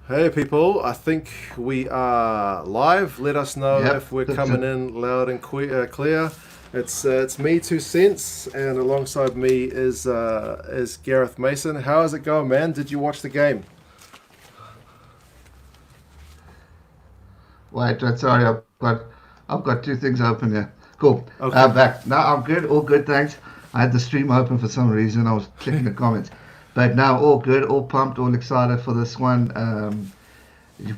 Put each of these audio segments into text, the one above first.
Hey people, I think we are live. Let us know Yep, if we're that's coming it. in loud and clear. It's me, Two Cents, and alongside me is Gareth Mason. How is it going, man? Did you watch the game? Wait, sorry, I've got two things open here. Cool. Okay. Back. No, I'm good, all good, thanks. I had the stream open for some reason. I was checking the comments. But now all good, all pumped, all excited for this one.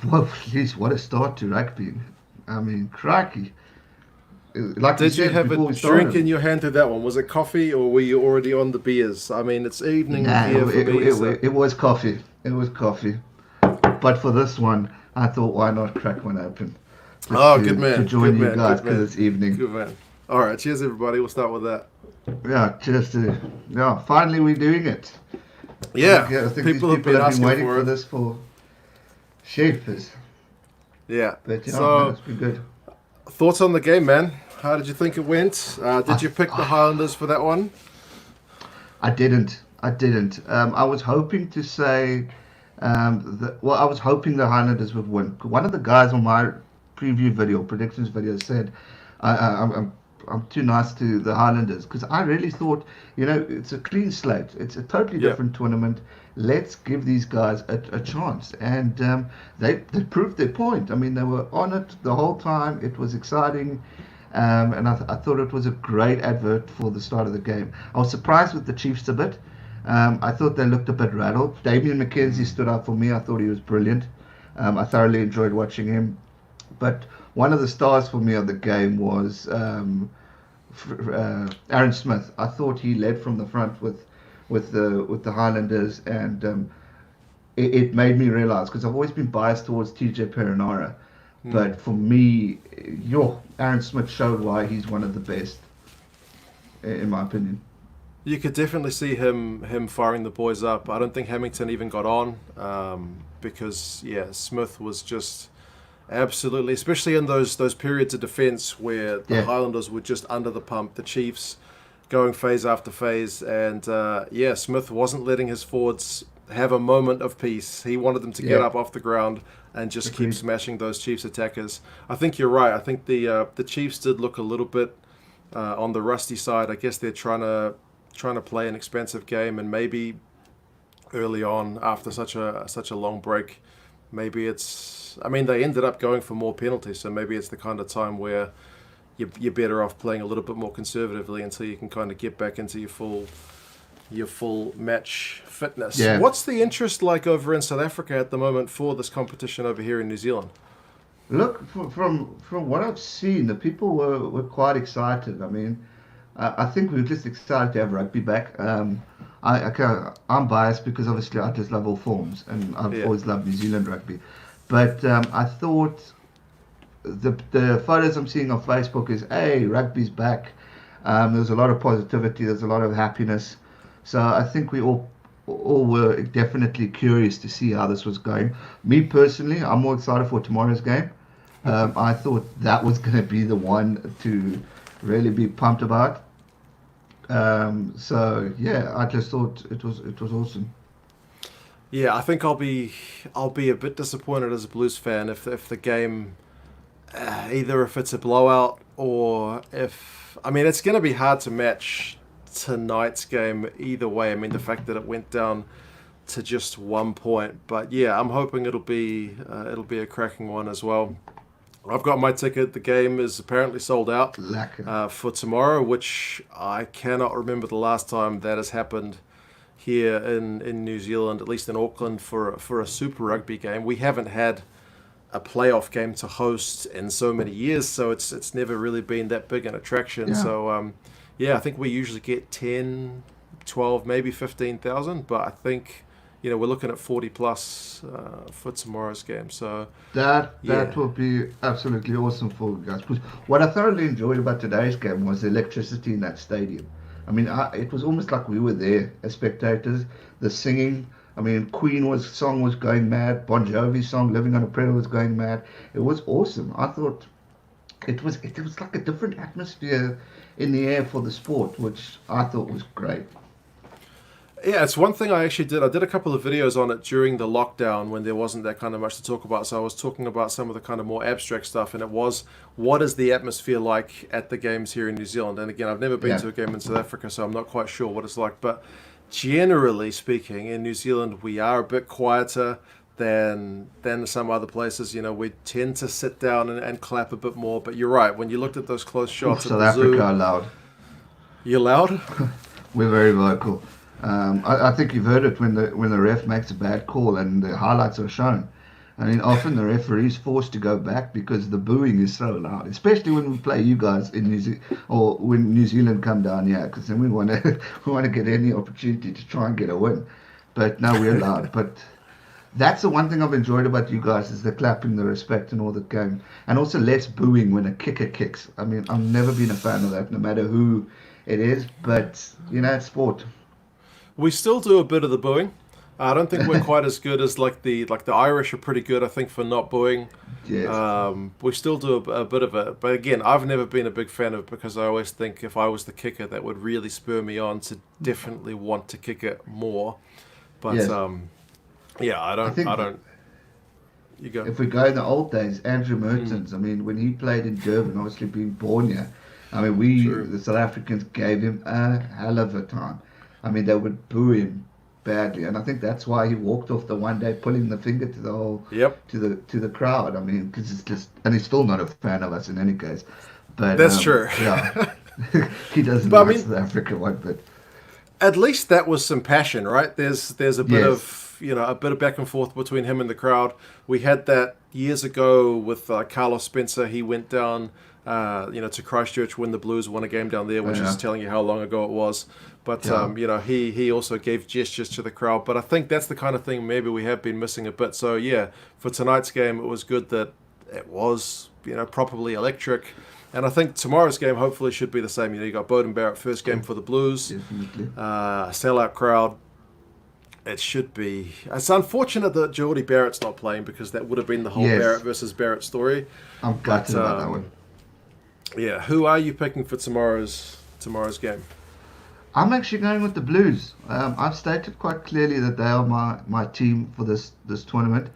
Well, geez, what a start to rugby. I mean, crikey. Like we Did you said have a before we drink in started. your hand through that one? Was it coffee or were you already on the beers? I mean, it's evening here No, for me, so. it was coffee. It was coffee. But for this one, I thought, why not crack one open? Just Oh, to join good you man, guys good because man, it's evening. good man. All right, cheers everybody. We'll start with that. Yeah, yeah. Finally, we're doing it. Yeah, I think these people have people been have been asking waiting for for it. this for shapers. Yeah. But yeah, no, So it's been good. thoughts on the game, man? How did you think it went? I, Did you pick the Highlanders for that one? I didn't. I didn't. I was hoping to say, well, I was hoping the Highlanders would win. One of the guys on my preview video, predictions video, said, I'm too nice to the Highlanders because I really thought, it's a clean slate. It's a totally Yeah. different tournament. Let's give these guys a chance. And they proved their point. I mean, they were on it the whole time. It was exciting. And I thought it was a great advert for the start of the game. I was surprised with the Chiefs a bit. I thought they looked a bit rattled. Damien McKenzie stood out for me. I thought he was brilliant. I thoroughly enjoyed watching him. But one of the stars for me of the game was Aaron Smith. I thought he led from the front with the Highlanders, and it made me realize because I've always been biased towards TJ Perenara, Hmm. but for me, Aaron Smith showed why he's one of the best, in my opinion. You could definitely see him firing the boys up. I don't think Hamilton even got on because yeah, Smith was just absolutely, especially in those periods of defence where the Yeah, Highlanders were just under the pump, the Chiefs going phase after phase, and yeah, Smith wasn't letting his forwards have a moment of peace. He wanted them to get yeah, up off the ground and just keep agreed. smashing those Chiefs attackers. I think you're right. I think the Chiefs did look a little bit on the rusty side. I guess they're trying to play an expensive game, and maybe early on after such a long break, maybe it's. I mean, they ended up going for more penalties, so maybe it's the kind of time where you're better off playing a little bit more conservatively until you can kind of get back into your full match fitness. Yeah. What's the interest like over in South Africa at the moment for this competition over here in New Zealand? Look, from what I've seen, the people were quite excited. I mean, I think we were just excited to have rugby back. I'm biased because obviously I just love all forms, and I've Yeah. always loved New Zealand rugby. But I thought the photos I'm seeing on Facebook is, hey, rugby's back. There's a lot of positivity. There's a lot of happiness. So I think we all were definitely curious to see how this was going. Me personally, I'm more excited for tomorrow's game. I thought that was going to be the one to really be pumped about. So yeah, I just thought it was awesome. Yeah, I think I'll be a bit disappointed as a Blues fan if the game either if it's a blowout or if I mean it's going to be hard to match tonight's game either way. I mean the fact that it went down to just 1 point, but yeah, I'm hoping it'll be a cracking one as well. I've got my ticket. The game is apparently sold out Lekker. for tomorrow, which I cannot remember the last time that has happened here in New Zealand, at least in Auckland, for a Super Rugby game. We haven't had a playoff game to host in so many years, so it's never really been that big an attraction. Yeah. So yeah, I think we usually get 10, 12, maybe 15,000, but I think we're looking at 40 plus for tomorrow's game. So That yeah, will be absolutely awesome for you guys. Because what I thoroughly enjoyed about today's game was the electricity in that stadium. I mean, it was almost like we were there as spectators. The singing, I mean, Queen was song was going mad. Bon Jovi's song "Living on a Prayer" was going mad. It was awesome. I thought it was like a different atmosphere in the air for the sport, which I thought was great. Yeah, it's one thing I actually did. I did a couple of videos on it during the lockdown when there wasn't that kind of much to talk about. So I was talking about some of the kind of more abstract stuff, and it was what is the atmosphere like at the games here in New Zealand? And again, I've never been Yeah, to a game in South Africa, so I'm not quite sure what it's like. But generally speaking, in New Zealand, we are a bit quieter than some other places. You know, we tend to sit down and clap a bit more. But you're right. When you looked at those close oof, shots at South the Africa zoo, are loud. you're loud. We're very vocal. I think you've heard it when the ref makes a bad call and the highlights are shown. I mean, often the referee's forced to go back because the booing is so loud, especially when we play you guys in New Zealand or when New Zealand come down here, because then we want to we want to get any opportunity to try and get a win. But no, we're loud. But that's the one thing I've enjoyed about you guys is the clapping, the respect, and all that going, and also less booing when a kicker kicks. I mean, I've never been a fan of that, no matter who it is. But you know, it's sport. We still do a bit of the booing. I don't think we're quite as good as like the Irish are pretty good. I think for not booing. Yes. We still do a bit of it, but again, I've never been a big fan of it because I always think if I was the kicker, that would really spur me on to definitely want to kick it more. But Yes. yeah, I I think don't. You go. if we go in the old days, Andrew Mertens, I mean, when he played in Durban, obviously being born here, I mean, True. the South Africans, gave him a hell of a time. I mean, they would boo him badly, and I think that's why he walked off the one day, pulling the finger to the whole, Yep, to the crowd. I mean, because it's just, and he's still not a fan of us in any case. But that's true. yeah, he doesn't But I like mean, South Africa one bit. at least that was some passion, right? There's a bit Yes, of a bit of back and forth between him and the crowd. We had that years ago with Carlos Spencer. He went down, to Christchurch when the Blues won a game down there, which is yeah, telling you how long ago it was. But yeah, he also gave gestures to the crowd. But I think that's the kind of thing maybe we have been missing a bit. So yeah, for tonight's game, it was good that it was properly electric. And I think tomorrow's game hopefully should be the same. You got Bowden Barrett first game for the Blues, definitely. sellout crowd. It should be. It's unfortunate that Geordie Barrett's not playing because that would have been the whole Yes, Barrett versus Barrett story. I'm But gutted about that one. yeah, who are you picking for tomorrow's game? I'm actually going with the Blues. I've stated quite clearly that they are my team for this tournament.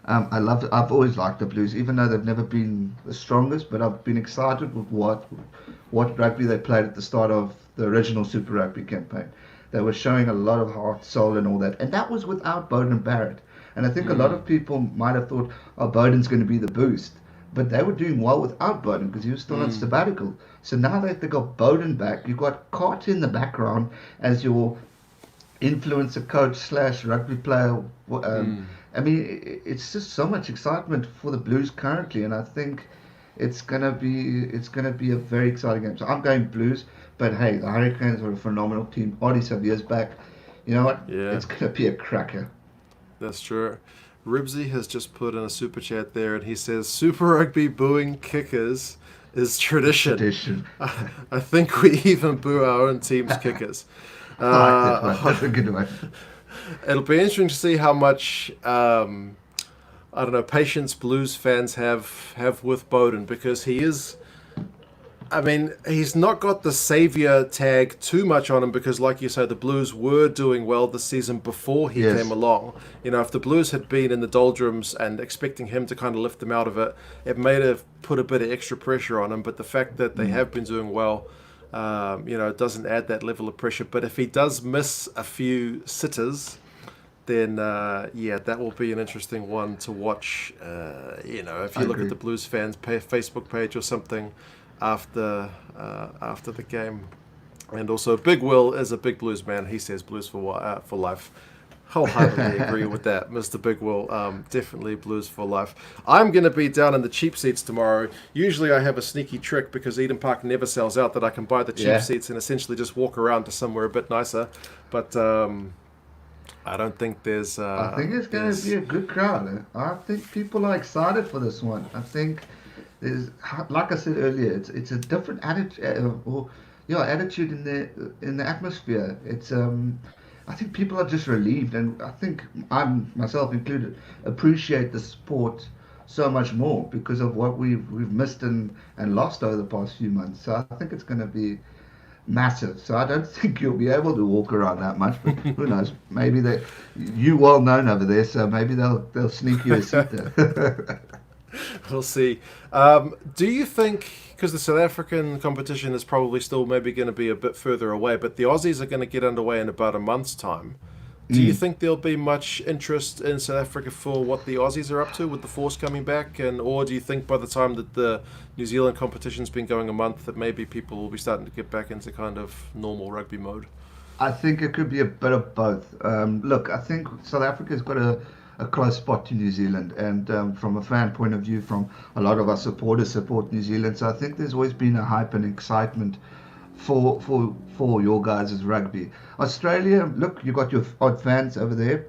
I've always liked the Blues, even though they've never been the strongest. But I've been excited with what rugby they played at the start of the original Super Rugby campaign. They were showing a lot of heart, soul, and all that, and that was without Bowden Barrett. And I think a lot of people might have thought, oh, Bowden's going to be the boost. But they were doing well without Bowden because he was still on sabbatical. So now that they got Bowden back, you've got Carter in the background as your influencer coach slash rugby player. I mean, it's just so much excitement for the Blues currently, and I think it's gonna be a very exciting game. So I'm going Blues, but hey, the Hurricanes are a phenomenal team. Already some years back, you know what? Yeah, It's gonna be a cracker. that's true. Ribsy has just put in a super chat there, and he says Super Rugby booing kickers is tradition. Tradition. I think we even boo our own team's kickers. I like that one. Uh, That's a good one. It'll be interesting to see how much I don't know patience Blues fans have with Bowden because he is. I mean, he's not got the savior tag too much on him because, like you say, the Blues were doing well this season before he Yes. came along. If the Blues had been in the doldrums and expecting him to kind of lift them out of it, it may have put a bit of extra pressure on him. But the fact that they have been doing well, it doesn't add that level of pressure. But if he does miss a few sitters, then yeah, that will be an interesting one to watch. If I you look at agree. the Blues fans' Facebook page or something after the game, and also Big Will is a big Blues man. He says Blues for life. Wholeheartedly agree with that, Mr. Big Will. Definitely Blues for life. I'm going to be down in the cheap seats tomorrow. Usually I have a sneaky trick because Eden Park never sells out that I can buy the cheap Yeah. seats and essentially just walk around to somewhere a bit nicer. But I don't think I think it's going to be a good crowd. I think people are excited for this one. I think there's, like I said earlier, it's a different attitude, attitude in the atmosphere. I think people are just relieved, and I think I'm myself included appreciate the sport so much more because of what we've missed and lost over the past few months. So I think it's going to be massive. So I don't think you'll be able to walk around that much. But who knows? Maybe you well known over there, so maybe they'll sneak you a seat there. We'll see. Do you think, because the South African competition is probably still maybe going to be a bit further away, but the Aussies are going to get underway in about a month's time. Do you think there'll be much interest in South Africa for what the Aussies are up to with the force coming back, or do you think by the time that the New Zealand competition's been going a month that maybe people will be starting to get back into kind of normal rugby mode? I think it could be a bit of both. Look, I think South Africa's got a close spot to New Zealand, and from a fan point of view, from a lot of our supporters support New Zealand. So I think there's always been a hype and excitement for your guys' rugby. Australia, look, you got your odd fans over there.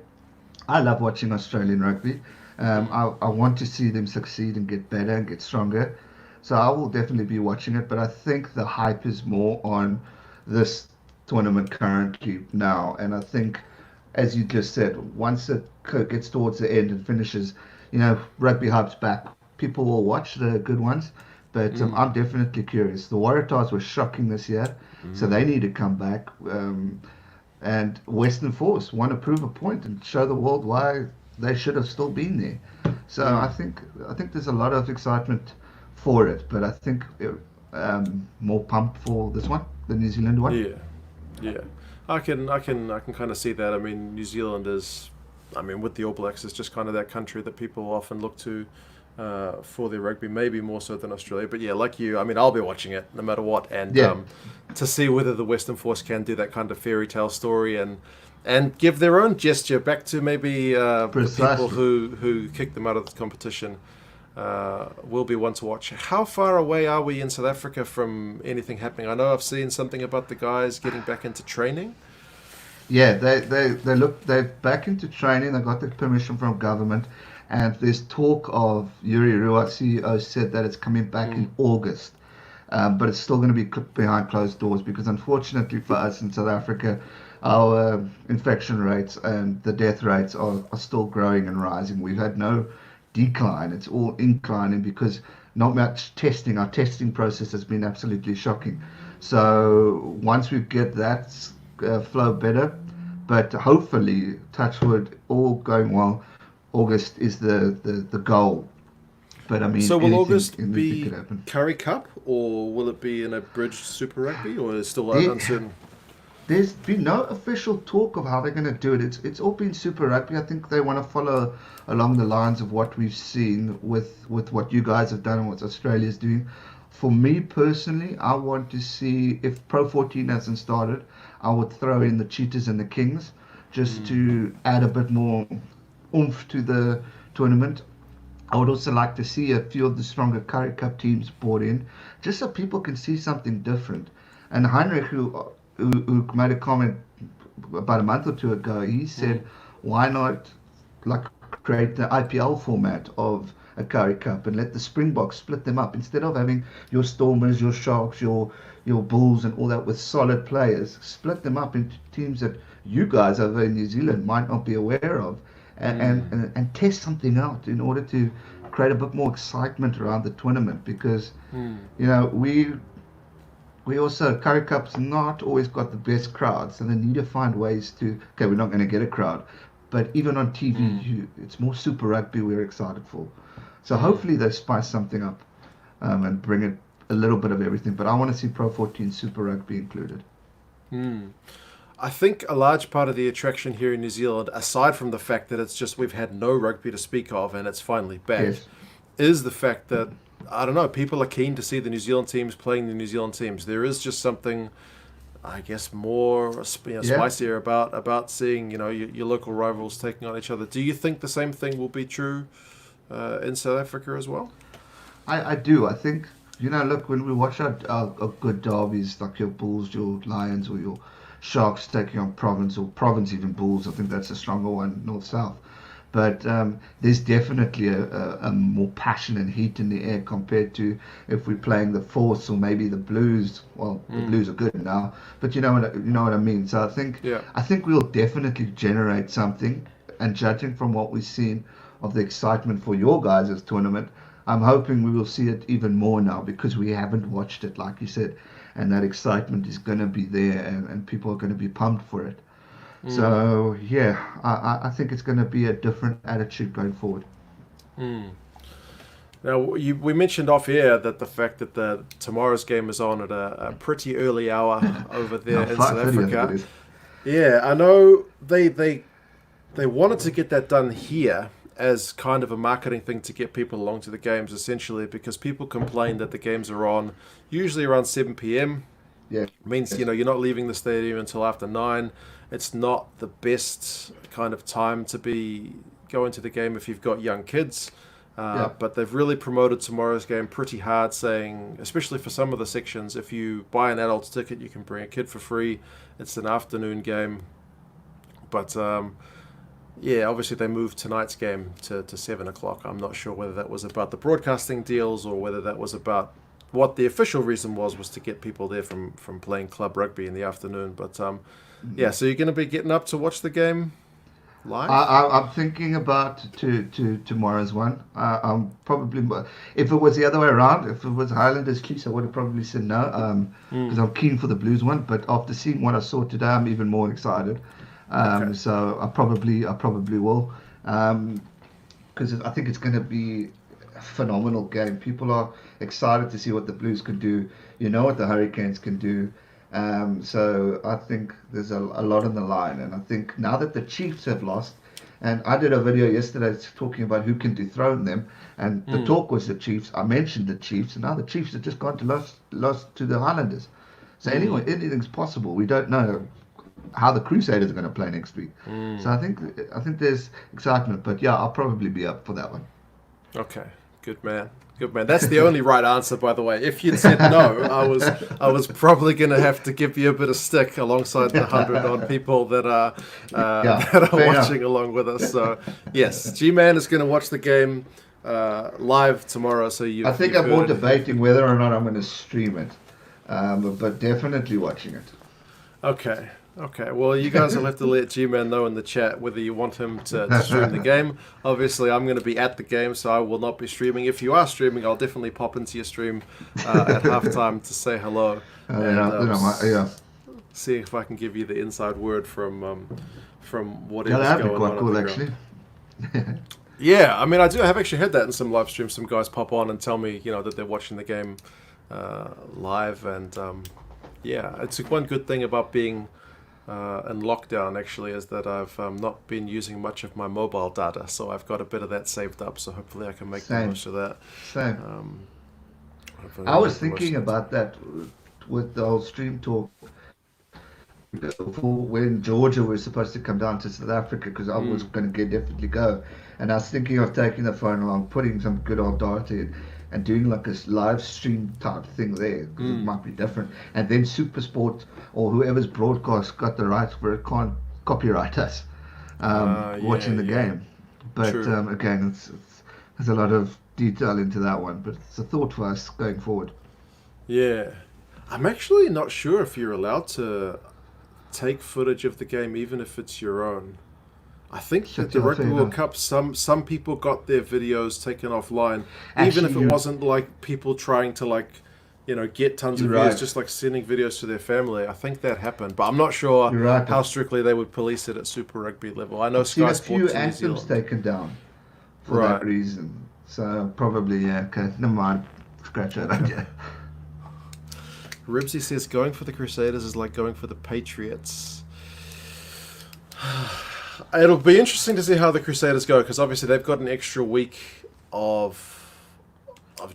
I love watching Australian rugby. I want to see them succeed and get better and get stronger. So I will definitely be watching it. But I think the hype is more on this tournament currently now. And I think, as you just said, once it gets towards the end and finishes, rugby hype's back. People will watch the good ones. But I'm definitely curious. The Waratahs were shocking this year, so they need to come back. And Western Force want to prove a point and show the world why they should have still been there. So I think there's a lot of excitement for it, but I think more pumped for this one, the New Zealand one. Yeah, yeah. I can kind of see that. I mean, New Zealand is, I mean, with the All Blacks, it's just kind of that country that people often look to for their rugby, maybe more so than Australia. But yeah, like you, I mean, I'll be watching it no matter what, and to see whether the Western Force can do that kind of fairy tale story and give their own gesture back to maybe the people who kicked them out of the competition. Will be one to watch. How far away are we in South Africa from anything happening? I know I've seen something about the guys getting back into training. Yeah, they're back into training. They got the permission from government, and there's talk of Currie Cup CEO said that it's coming back in August, but it's still going to be behind closed doors because unfortunately for us in South Africa, our infection rates and the death rates are still growing and rising. We've had no decline; it's all inclining because not much testing. Our testing process has been absolutely shocking. So once we get that flow better, but hopefully, touch wood, all going well, August is the goal. But I mean, so will August anything be could happen. Currie Cup, or will it be in a bridged Super Rugby, or is it still uncertain? There's been no official talk of how they're going to do it. It's all been Super Rugby. I think they want to follow along the lines of what we've seen with what you guys have done and what Australia's doing. For me personally, I want to see if Pro 14 hasn't started, I would throw in the Cheetahs and the Kings just to add a bit more oomph to the tournament. I would also like to see a few of the stronger Currie Cup teams brought in, just so people can see something different. And Heinrich, who made a comment about a month or two ago, he said, why not like create the IPL format of a Currie Cup and let the Springboks split them up instead of having your Stormers, your Sharks, your Bulls and all that with solid players. Split them up into teams that you guys over in New Zealand might not be aware of, and test something out in order to create a bit more excitement around the tournament because we also, Currie Cup's not always got the best crowds, and they need to find ways to, okay, we're not going to get a crowd, but even on TV, it's more Super Rugby we're excited for. So hopefully they spice something up and bring it a little bit of everything. But I want to see Pro 14 Super Rugby included. I think a large part of the attraction here in New Zealand, aside from the fact that it's just we've had no rugby to speak of and it's finally back, is the fact that, I don't know, people are keen to see the New Zealand teams playing the New Zealand teams. There is just something, I guess, more spicier about seeing your local rivals taking on each other. Do you think the same thing will be true in South Africa as well? I do. I think, look, when we watch our good derbies like your Bulls, your Lions, or your Sharks taking on Province, or Province even Bulls, I think that's a stronger one, North-South. But there's definitely a more passion and heat in the air compared to if we're playing the Force or maybe the Blues. Well, the Blues are good now, but you know what I mean. So I think we'll definitely generate something. And judging from what we've seen of the excitement for your guys' tournament, I'm hoping we will see it even more now because we haven't watched it, like you said. and that excitement is going to be there, and people are going to be pumped for it. So yeah, I think it's going to be a different attitude going forward. Now, we mentioned off air that the fact that tomorrow's game is on at a pretty early hour over there in South 5:30, I think it Africa. is. Yeah, I know they wanted to get that done here as kind of a marketing thing to get people along to the games, essentially, because people complain that the games are on usually around 7 p.m. Yeah. Means, you're not leaving the stadium until after 9. It's not the best kind of time to be going to the game if you've got young kids. But they've really promoted tomorrow's game pretty hard, saying, especially for some of the sections, if you buy an adult's ticket, you can bring a kid for free. It's an afternoon game. But, obviously they moved tonight's game to 7 o'clock. I'm not sure whether that was about the broadcasting deals or whether that was about what the official reason was to get people there from playing club rugby in the afternoon. But, so you're going to be getting up to watch the game live? I'm thinking about to tomorrow's one. I'm probably, if it was the other way around, if it was Highlanders Chiefs, I would have probably said no, because I'm keen for the Blues one. But after seeing what I saw today, I'm even more excited. So I probably will, because I think it's going to be a phenomenal game. People are excited to see what the Blues can do. What the Hurricanes can do. So I think there's a lot on the line, and I think now that the Chiefs have lost, and I did a video yesterday talking about who can dethrone them, and the talk was the Chiefs. I mentioned the Chiefs, and now the Chiefs have just gone to lost to the Highlanders. So anyway, anything's possible. We don't know how the Crusaders are going to play next week. So I think there's excitement, but yeah, I'll probably be up for that one. Okay, good man. Good man. That's the only right answer, by the way. If you'd said no, I was probably going to have to give you a bit of stick alongside the 100-odd people that are watching along with us. So yes, G-Man is going to watch the game live tomorrow. So I think I'm more debating whether or not I'm going to stream it, but definitely watching it. Okay, well, you guys will have to let G-Man know in the chat whether you want him to stream the game. Obviously, I'm going to be at the game, so I will not be streaming. If you are streaming, I'll definitely pop into your stream at halftime to say hello. See if I can give you the inside word from whatever's that'd going be quite on. Cool, actually. Yeah, I mean, I have actually heard that in some live streams. Some guys pop on and tell me, that they're watching the game live, and it's one good thing about being in lockdown actually is that I've not been using much of my mobile data, so I've got a bit of that saved up, so hopefully I can make the most of that. Same. I was thinking about that with the whole stream talk when Georgia was supposed to come down to South Africa, because I was going to definitely go, and I was thinking of taking the phone along, putting some good old data in, and doing like a live stream type thing there, because it might be different. And then SuperSport or whoever's broadcast got the rights where it can't copyright us watching the game. But again, there's a lot of detail into that one, but it's a thought for us going forward. Yeah. I'm actually not sure if you're allowed to take footage of the game, even if it's your own. I think at the Rugby World Cup, some people got their videos taken offline, even if it wasn't like people trying to get tons of views, just like sending videos to their family. I think that happened, but I'm not sure how strictly they would police it at Super Rugby level. I know Sky Sports in New Zealand. A few anthems taken down for that reason. So probably, okay, never mind. Scratch that idea. Ribsy says going for the Crusaders is like going for the Patriots. It'll be interesting to see how the Crusaders go, because obviously they've got an extra week of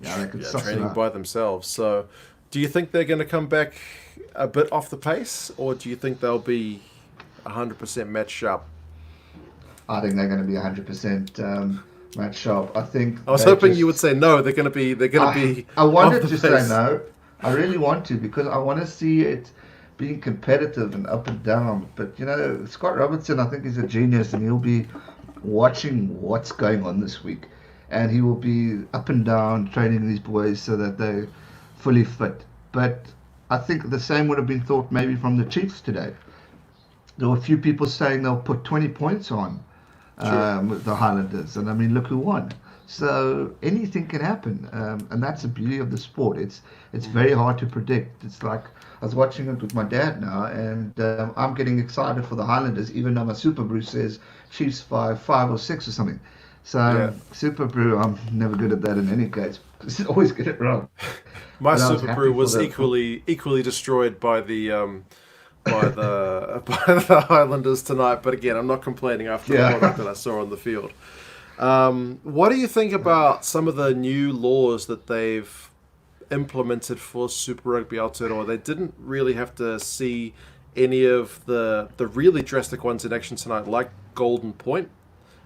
training by themselves. So do you think they're going to come back a bit off the pace, or do you think they'll be 100% match sharp? I think they're going to be 100% match sharp. I think I was hoping you would say no. They're going to be. I wanted to say no. I really want to, because I want to see it being competitive and up and down. But Scott Robertson, I think, is a genius, and he'll be watching what's going on this week, and he will be up and down training these boys so that they're fully fit. But I think the same would have been thought maybe from the Chiefs today. There were a few people saying they'll put 20 points on with the Highlanders, and I mean, look who won. So anything can happen, and that's the beauty of the sport. It's very hard to predict. It's like I was watching it with my dad now, and I'm getting excited for the Highlanders, even though my Super Brew says Chiefs 5-5 or 6 or something. Yeah. So Super Brew, I'm never good at that in any case. I always get it wrong. My But I was Super happy Brew for was the equally destroyed by the by the Highlanders tonight. But again, I'm not complaining after the product yeah. that I saw on the field. What do you think about some of the new laws that they've implemented for Super Rugby Aotearoa? They didn't really have to see any of the really drastic ones in action tonight, like Golden Point.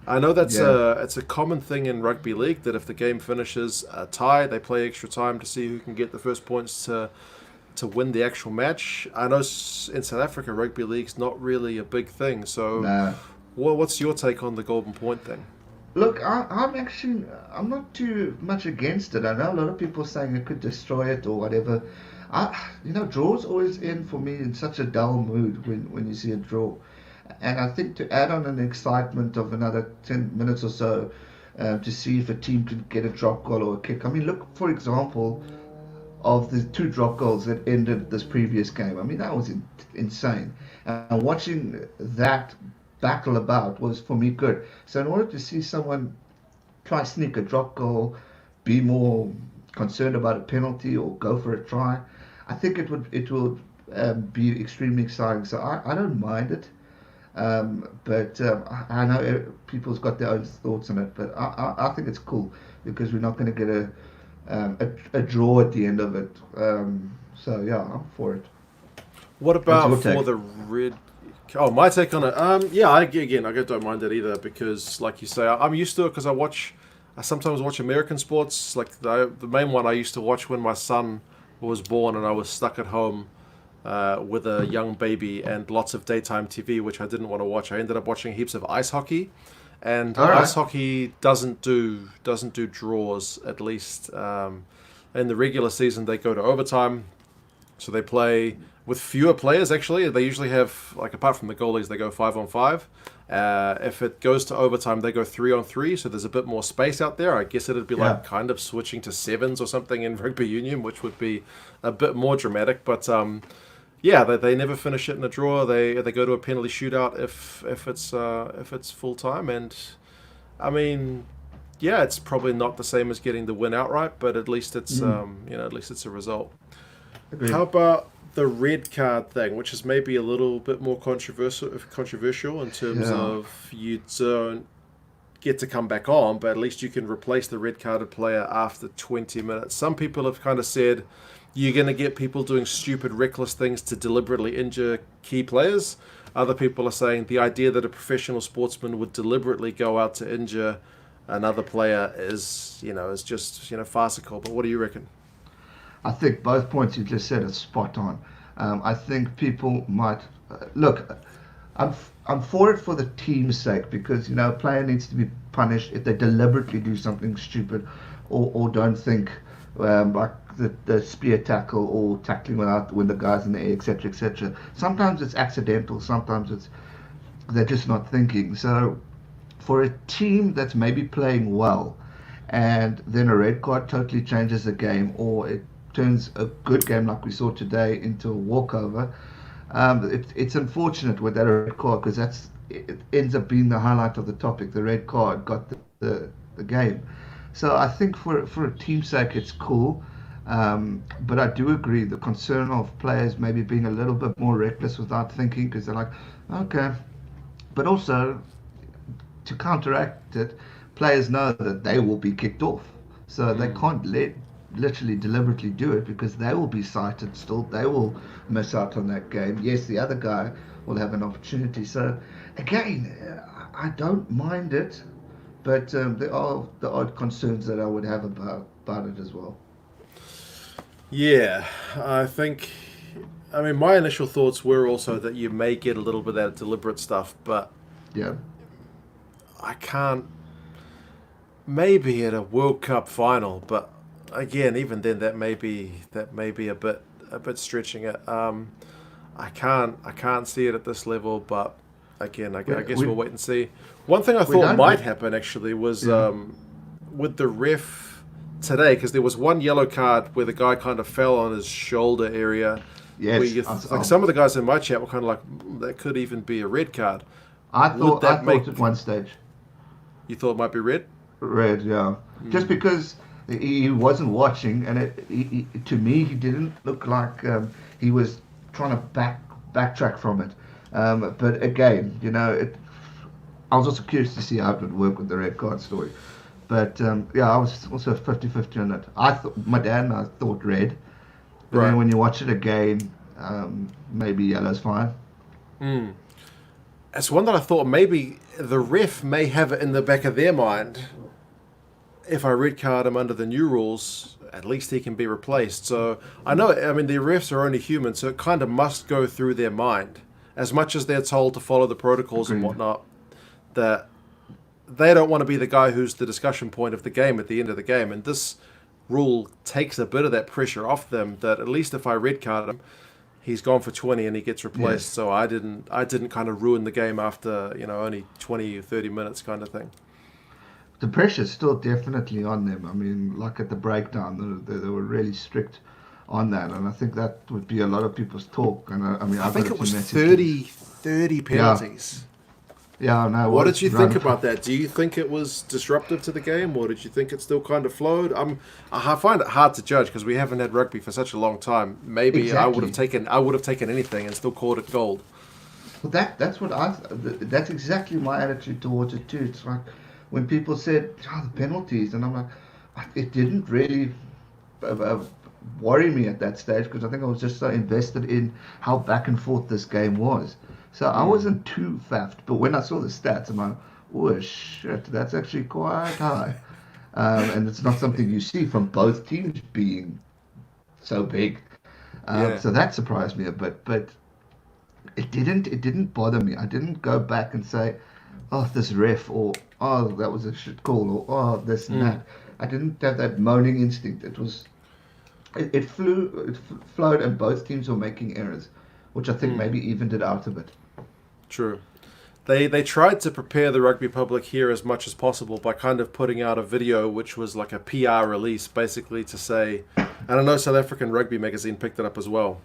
I know that's Yeah. it's a common thing in rugby league that if the game finishes a tie, they play extra time to see who can get the first points to win the actual match. I know in South Africa, rugby league's not really a big thing. So, No. what's your take on the Golden Point thing? Look, I'm not too much against it. I know a lot of people saying it could destroy it or whatever. Draws always end for me in such a dull mood when you see a draw. And I think to add on an excitement of another 10 minutes or so to see if a team could get a drop goal or a kick. I mean, look, for example, of the 2 drop goals that ended this previous game. I mean, that was insane. And watching that battle about was, for me, good. So in order to see someone try sneak a drop goal, be more concerned about a penalty or go for a try, I think it will be extremely exciting. So I don't mind it. But I know people's got their own thoughts on it, but I think it's cool because we're not going to get a draw at the end of it. So yeah, I'm for it. What What's about your for take? the red? Oh, my take on it. Yeah, I don't mind it either because, like you say, I'm used to it because I sometimes watch American sports. Like the main one I used to watch when my son was born and I was stuck at home with a young baby and lots of daytime TV, which I didn't want to watch. I ended up watching heaps of ice hockey, and All ice right. hockey doesn't do draws. At least in the regular season, they go to overtime. So they play with fewer players. Actually, they usually have, like, apart from the goalies, they go 5-on-5. If it goes to overtime, they go 3-on-3. So there's a bit more space out there. I guess it'd be Yeah. like kind of switching to sevens or something in rugby union, which would be a bit more dramatic. But yeah, they never finish it in a draw. They go to a penalty shootout if it's full time. And I mean, yeah, it's probably not the same as getting the win outright, but at least it's Mm, at least it's a result. How agreed. about the red card thing, which is maybe a little bit more controversial in terms Yeah. of you don't get to come back on, but at least you can replace the red carded player after 20 minutes. Some people have kind of said you're going to get people doing stupid, reckless things to deliberately injure key players. Other people are saying the idea that a professional sportsman would deliberately go out to injure another player is just farcical. But what do you reckon? I think both points you just said are spot on. I think people might look. I'm for it for the team's sake because a player needs to be punished if they deliberately do something stupid or don't think like the spear tackle or tackling without when the guy's in the air, etc., etc. Sometimes it's accidental. Sometimes they're just not thinking. So for a team that's maybe playing well and then a red card totally changes the game or it turns a good game like we saw today into a walkover, it's unfortunate with that red card because it ends up being the highlight of the topic. The red card got the game. So I think for a team's sake it's cool. But I do agree the concern of players maybe being a little bit more reckless without thinking because they're like, okay. But also to counteract it, players know that they will be kicked off. So they Mm. can't literally deliberately do it because they will be cited still. They will miss out on that game. Yes, the other guy will have an opportunity. So again, I don't mind it, but there are the odd concerns that I would have about it as well. Yeah, I think. I mean, my initial thoughts were also that you may get a little bit of that deliberate stuff, but Yeah. I can't. Maybe at a World Cup final, but again, even then, that may be a bit stretching it. I can't see it at this level, but again, I We guess we we'll wait and see. One thing I we thought don't. might happen actually was Yeah. with the ref today, because there was one yellow card where the guy kind of fell on his shoulder area. Yes, Where like some of the guys in my chat were kind of like, that could even be a red card. I thought at one stage. You thought it might be red? Red, yeah. Just because he wasn't watching, and to me, he didn't look like he was trying to backtrack from it. But again, I was also curious to see how it would work with the red card story. But I was also 50-50 on it. My dad and I thought red. But then when you watch it again, maybe yellow's fine. It's one that I thought maybe the ref may have it in the back of their mind. If I red card him under the new rules, at least he can be replaced. So I know, the refs are only human, so it kind of must go through their mind. As much as they're told to follow the protocols and whatnot, that they don't want to be the guy who's the discussion point of the game at the end of the game. And this rule takes a bit of that pressure off them, that at least if I red card him, he's gone for 20 and he gets replaced. Yes. So I didn't kind of ruin the game after only 20 or 30 minutes kind of thing. The pressure's still definitely on them. Like at the breakdown, they were really strict on that, and I think that would be a lot of people's talk. And I think it was 30 penalties. Yeah, no. What did you think about that? Do you think it was disruptive to the game, or did you think it still kind of flowed? I find it hard to judge because we haven't had rugby for such a long time. Maybe exactly. I would have taken anything and still called it gold. Well, that's exactly my attitude towards it too. It's like when people said the penalties, and I'm like, it didn't really worry me at that stage because I think I was just so invested in how back and forth this game was. So I wasn't too faffed, but when I saw the stats, I'm like, oh shit, that's actually quite high. And it's not something you see from both teams being so big. So that surprised me a bit, but it didn't bother me. I didn't go back and say, oh, this ref, or oh, that was a shit call, or oh, this and that. I didn't have that moaning instinct. It flowed, and both teams were making errors, which I think maybe evened it out a bit. True. They tried to prepare the rugby public here as much as possible by kind of putting out a video which was like a PR release, basically to say, and I know South African Rugby magazine picked it up as well,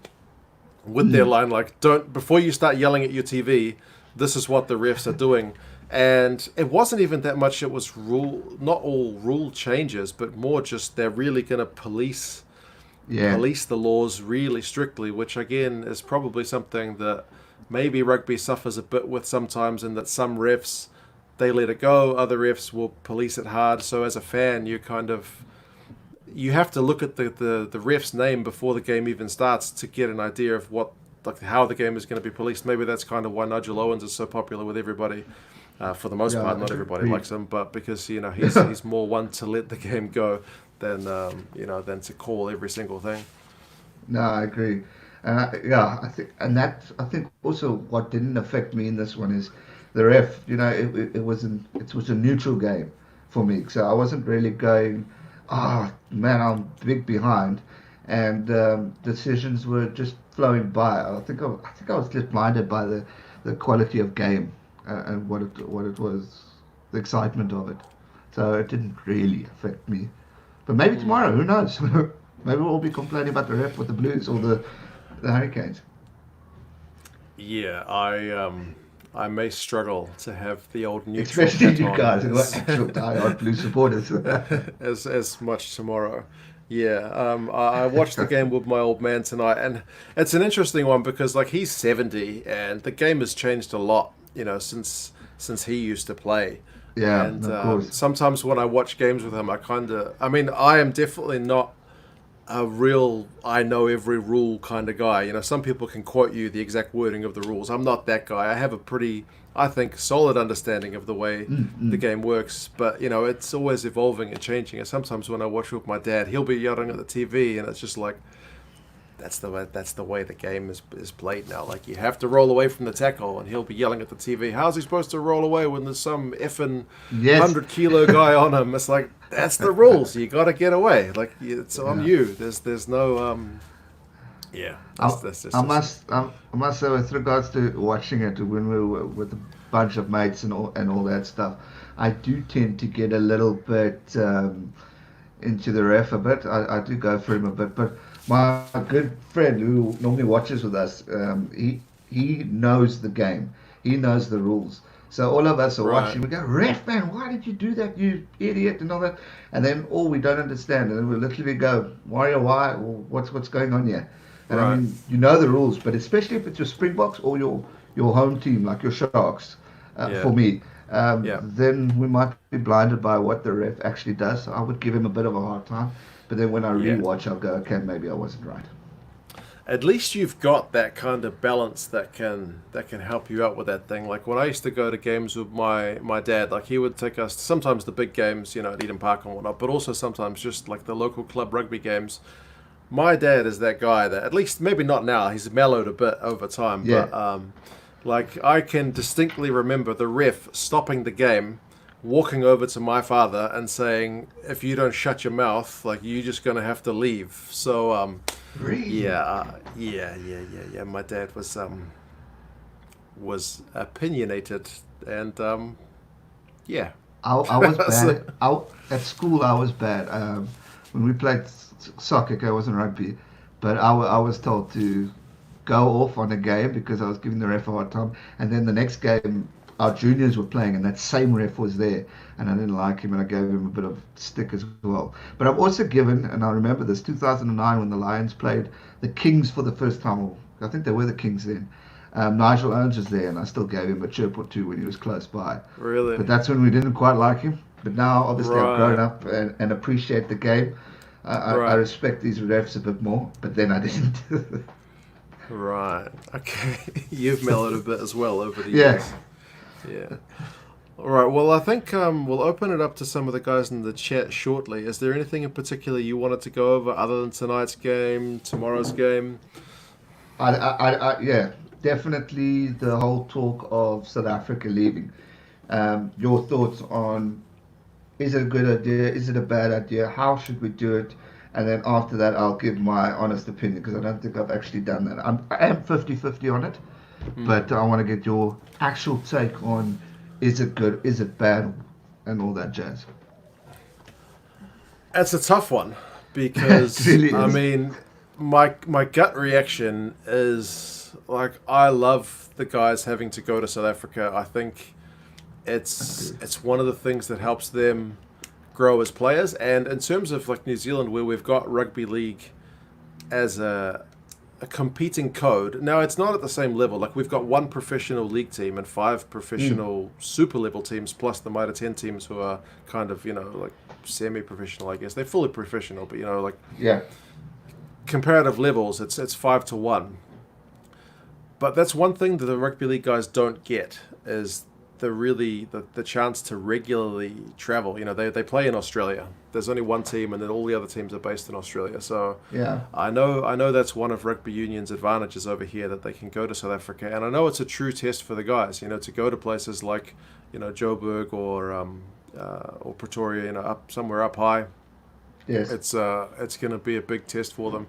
with their line like, don't, before you start yelling at your TV, this is what the refs are doing. And it wasn't even that much, it was not all rule changes, but more just they're really going to police the laws really strictly, which again is probably something that maybe rugby suffers a bit with sometimes, in that some refs, they let it go, other refs will police it hard. So as a fan, you have to look at the ref's name before the game even starts to get an idea of how the game is going to be policed. Maybe that's kind of why Nigel Owens is so popular with everybody. For the most part, not everybody likes him, but because he's more one to let the game go than to call every single thing. No, I agree. I think also what didn't affect me in this one is the ref. It was a neutral game for me, so I wasn't really going, man, I'm big behind, and decisions were just flowing by. I think I was just blinded by the quality of game and what it was, the excitement of it. So it didn't really affect me. But maybe tomorrow, who knows? Maybe we'll be complaining about the ref with the Blues or the Hurricanes. Yeah, I may struggle to have the old neutral, especially you guys who are actual diehard Blues supporters, as much tomorrow. Yeah, I watched the game with my old man tonight, and it's an interesting one because he's 70, and the game has changed a lot, since he used to play. Yeah, and of course. Sometimes when I watch games with him, I am definitely not a real I know every rule kind of guy. Some people can quote you the exact wording of the rules. I'm not that guy. I have a pretty, I think, solid understanding of the way the game works. But, it's always evolving and changing. And sometimes when I watch with my dad, he'll be yelling at the TV, and it's just like, that's the way the game is played now. You have to roll away from the tackle, and he'll be yelling at the TV. How's he supposed to roll away when there's some effing 100-kilo guy on him? It's like, that's the rules. You got to get away. It's on you. There's no I must say, with regards to watching it, when we were with bunch of mates and all that stuff, I do tend to get a little bit into the ref a bit. I do go for him a bit, but my good friend who normally watches with us, he knows the game. He knows the rules. So all of us are Right. watching. We go, ref man, why did you do that, you idiot, and all that. And then all we don't understand, and then we literally go, Warrior, why? What's going on here? And I Right. mean, you know the rules, but especially if it's your Springboks or your home team, like your Sharks, Yeah. for me, Yeah. then we might be blinded by what the ref actually does. So I would give him a bit of a hard time. But then when I Yeah. rewatch, I'll go, okay, maybe I wasn't right. At least you've got that kind of balance that can help you out with that thing. Like when I used to go to games with my dad, like he would take us to sometimes the big games, at Eden Park and whatnot, but also sometimes just like the local club rugby games. My dad is that guy that, at least maybe not now, he's mellowed a bit over time, Yeah. but like I can distinctly remember the ref stopping the game, walking over to my father and saying, "If you don't shut your mouth, like you're just gonna have to leave." So Really? yeah. My dad was opinionated, and yeah. I was So- bad. At school, I was bad. When we played soccer, okay, it wasn't rugby, but I was told to go off on a game because I was giving the ref a hard time. And then the next game, our juniors were playing, and that same ref was there, and I didn't like him, and I gave him a bit of stick as well. But I've also given, and I remember this, 2009 when the Lions played the Kings for the first time. Or I think they were the Kings then. Nigel Owens was there, and I still gave him a chirp or two when he was close by. Really? But that's when we didn't quite like him. But now, obviously, I've grown Right. up and appreciate the game. I Right. respect these refs a bit more, but then I didn't. Right. Okay. You've mellowed a bit as well over the Yeah. years. Yeah. All right. Well, I think we'll open it up to some of the guys in the chat shortly. Is there anything in particular you wanted to go over other than tonight's game, tomorrow's game? Yeah, definitely the whole talk of South Africa leaving. Your thoughts on, is it a good idea? Is it a bad idea? How should we do it? And then after that, I'll give my honest opinion because I don't think I've actually done that. I am 50-50 on it, but I want to get your actual take on, is it good? Is it bad? And all that jazz. It's a tough one because It really I is. mean, my gut reaction is like I love the guys having to go to South Africa. I think it's one of the things that helps them grow as players. And in terms of like New Zealand, where we've got rugby league as a competing code. Now it's not at the same level. Like we've got one professional league team and 5 professional super level teams, plus the Mitre 10 teams who are kind of like semi-professional. I guess they're fully professional, but like Yeah. comparative levels, it's 5-1. But that's one thing that the rugby league guys don't get is the chance to regularly travel. They play in Australia. There's only one team, and then all the other teams are based in Australia. So Yeah. I know that's one of rugby union's advantages over here, that they can go to South Africa, and I know it's a true test for the guys. To go to places like Joburg or Pretoria, up somewhere up high. Yes. It's going to be a big test for them.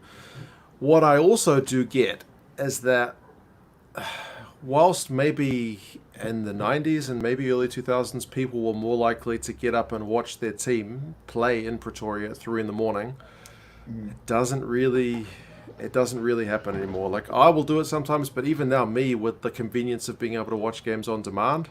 What I also do get is that whilst maybe in the 90s and maybe early 2000s, people were more likely to get up and watch their team play in Pretoria at 3 in the morning, it doesn't really happen anymore. Like I will do it sometimes, but even now, me with the convenience of being able to watch games on demand,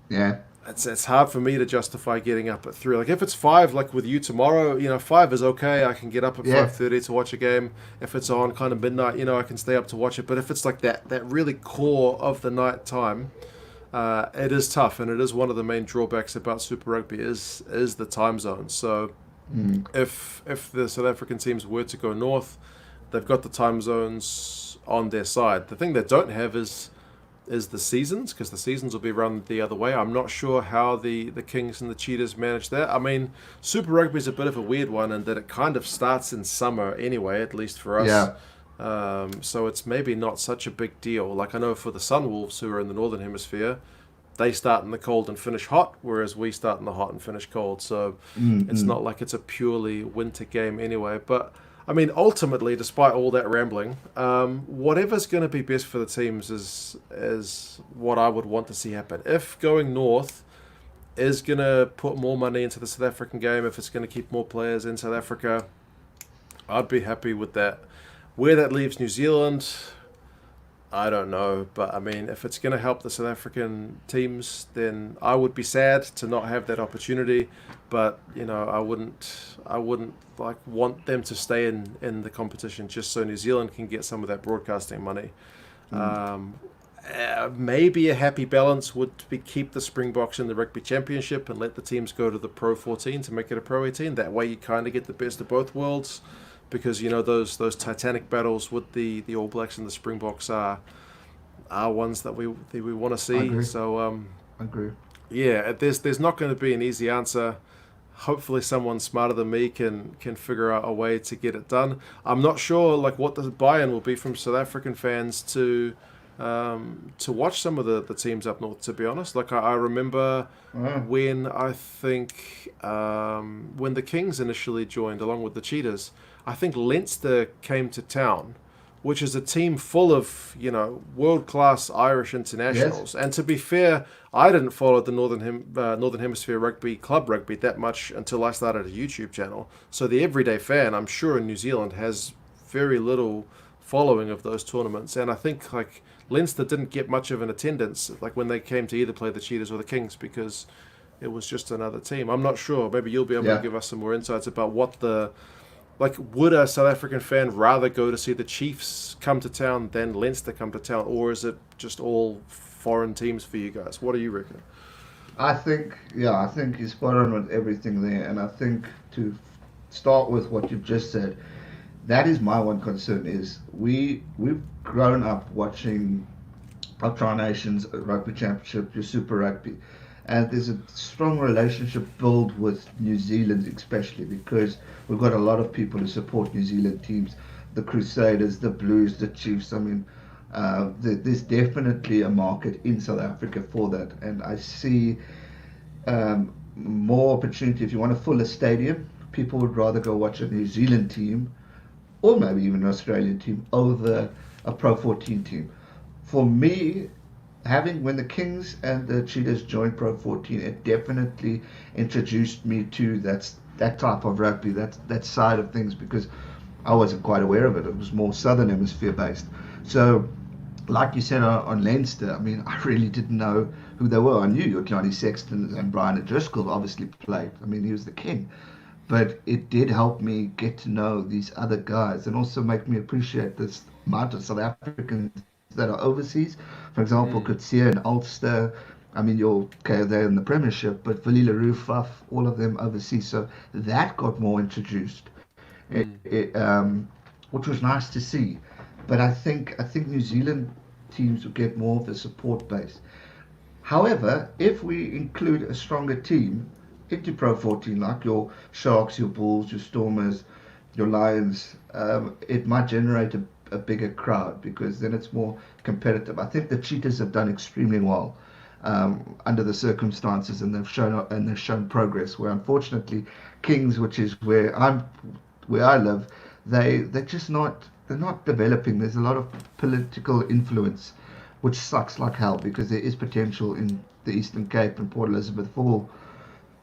Yeah. it's hard for me to justify getting up at 3. Like if it's 5, like with you tomorrow, 5 is okay. I can get up at Yeah. 5:30 to watch a game. If it's on kind of midnight, I can stay up to watch it. But if it's like that really core of the night time, it is tough, and it is one of the main drawbacks about Super Rugby is the time zone. So if the South African teams were to go north, they've got the time zones on their side. The thing they don't have is the seasons, because the seasons will be run the other way. I'm not sure how the Kings and the Cheetahs manage that. I mean, Super Rugby is a bit of a weird one in that it kind of starts in summer anyway, at least for us. Yeah. So it's maybe not such a big deal. Like I know for the Sunwolves, who are in the Northern Hemisphere, they start in the cold and finish hot, whereas we start in the hot and finish cold. So it's not like it's a purely winter game anyway. But I mean, ultimately, despite all that rambling, whatever's going to be best for the teams is what I would want to see happen. If going north is going to put more money into the South African game, if it's going to keep more players in South Africa, I'd be happy with that. Where that leaves New Zealand, I don't know, but I mean, if it's going to help the South African teams, then I would be sad to not have that opportunity. But I wouldn't like want them to stay in the competition just so New Zealand can get some of that broadcasting money. Maybe a happy balance would be keep the Springboks in the Rugby Championship and let the teams go to the Pro 14 to make it a Pro 18. That way, you kind of get the best of both worlds. Because those titanic battles with the All Blacks and the Springboks are ones that we want to see. Agree. So Agree. yeah, there's not going to be an easy answer. Hopefully, someone smarter than me can figure out a way to get it done. I'm not sure like what the buy-in will be from South African fans to watch some of the teams up north. To be honest, like I remember when I think when the Kings initially joined along with the Cheetahs. I think Leinster came to town, which is a team full of, world-class Irish internationals. Yes. And to be fair, I didn't follow the Northern Hemisphere Club rugby that much until I started a YouTube channel. So the everyday fan, I'm sure in New Zealand, has very little following of those tournaments. And I think like Leinster didn't get much of an attendance like when they came to either play the Cheetahs or the Kings because it was just another team. I'm not sure. Maybe you'll be able to give us some more insights about what would a South African fan rather go to see the Chiefs come to town than Leinster come to town, or is it just all foreign teams for you guys? What do you reckon? I think you're spot on with everything there, and I think to start with what you've just said, that is my one concern is we've grown up watching our Tri-Nations Rugby Championship, your Super Rugby, and there's a strong relationship built with New Zealand especially because we've got a lot of people who support New Zealand teams, the Crusaders, the Blues, the Chiefs. I mean, there's definitely a market in South Africa for that, and I see more opportunity. If you want to fill a stadium, people would rather go watch a New Zealand team or maybe even an Australian team over a Pro 14 team. For me, when the Kings and the Cheetahs joined Pro 14, it definitely introduced me to that type of rugby, that side of things, because I wasn't quite aware of it. It was more Southern Hemisphere based. So, like you said on Leinster, I mean, I really didn't know who they were. I knew your Johnny Sexton and Brian O'Driscoll obviously played. I mean, he was the king. But it did help me get to know these other guys and also make me appreciate this amount of South Africans that are overseas. For example, Coetzee and Ulster. I mean, they're in the Premiership, but Willie LaRue, Faf, all of them overseas. So that got more introduced, which was nice to see. But I think New Zealand teams will get more of a support base. However, if we include a stronger team into Pro 14, like your Sharks, your Bulls, your Stormers, your Lions, it might generate a bigger crowd because then it's more competitive. I think the Cheetahs have done extremely well under the circumstances, and they've shown progress. Where unfortunately, Kings, which is where I live, they're not developing. There's a lot of political influence, which sucks like hell because there is potential in the Eastern Cape and Port Elizabeth for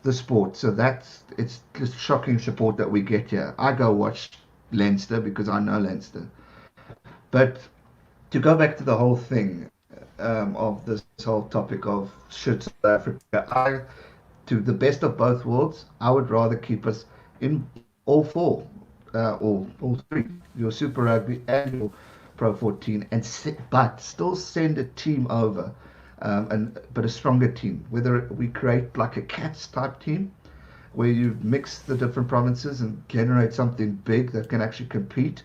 the sport. So it's just shocking support that we get here. I go watch Leinster because I know Leinster. But to go back to the whole thing of this whole topic of should South Africa, to the best of both worlds, I would rather keep us in all four, all three, your Super Rugby and your Pro 14, but still send a team over, but a stronger team. Whether we create like a Cats type team, where you mix the different provinces and generate something big that can actually compete,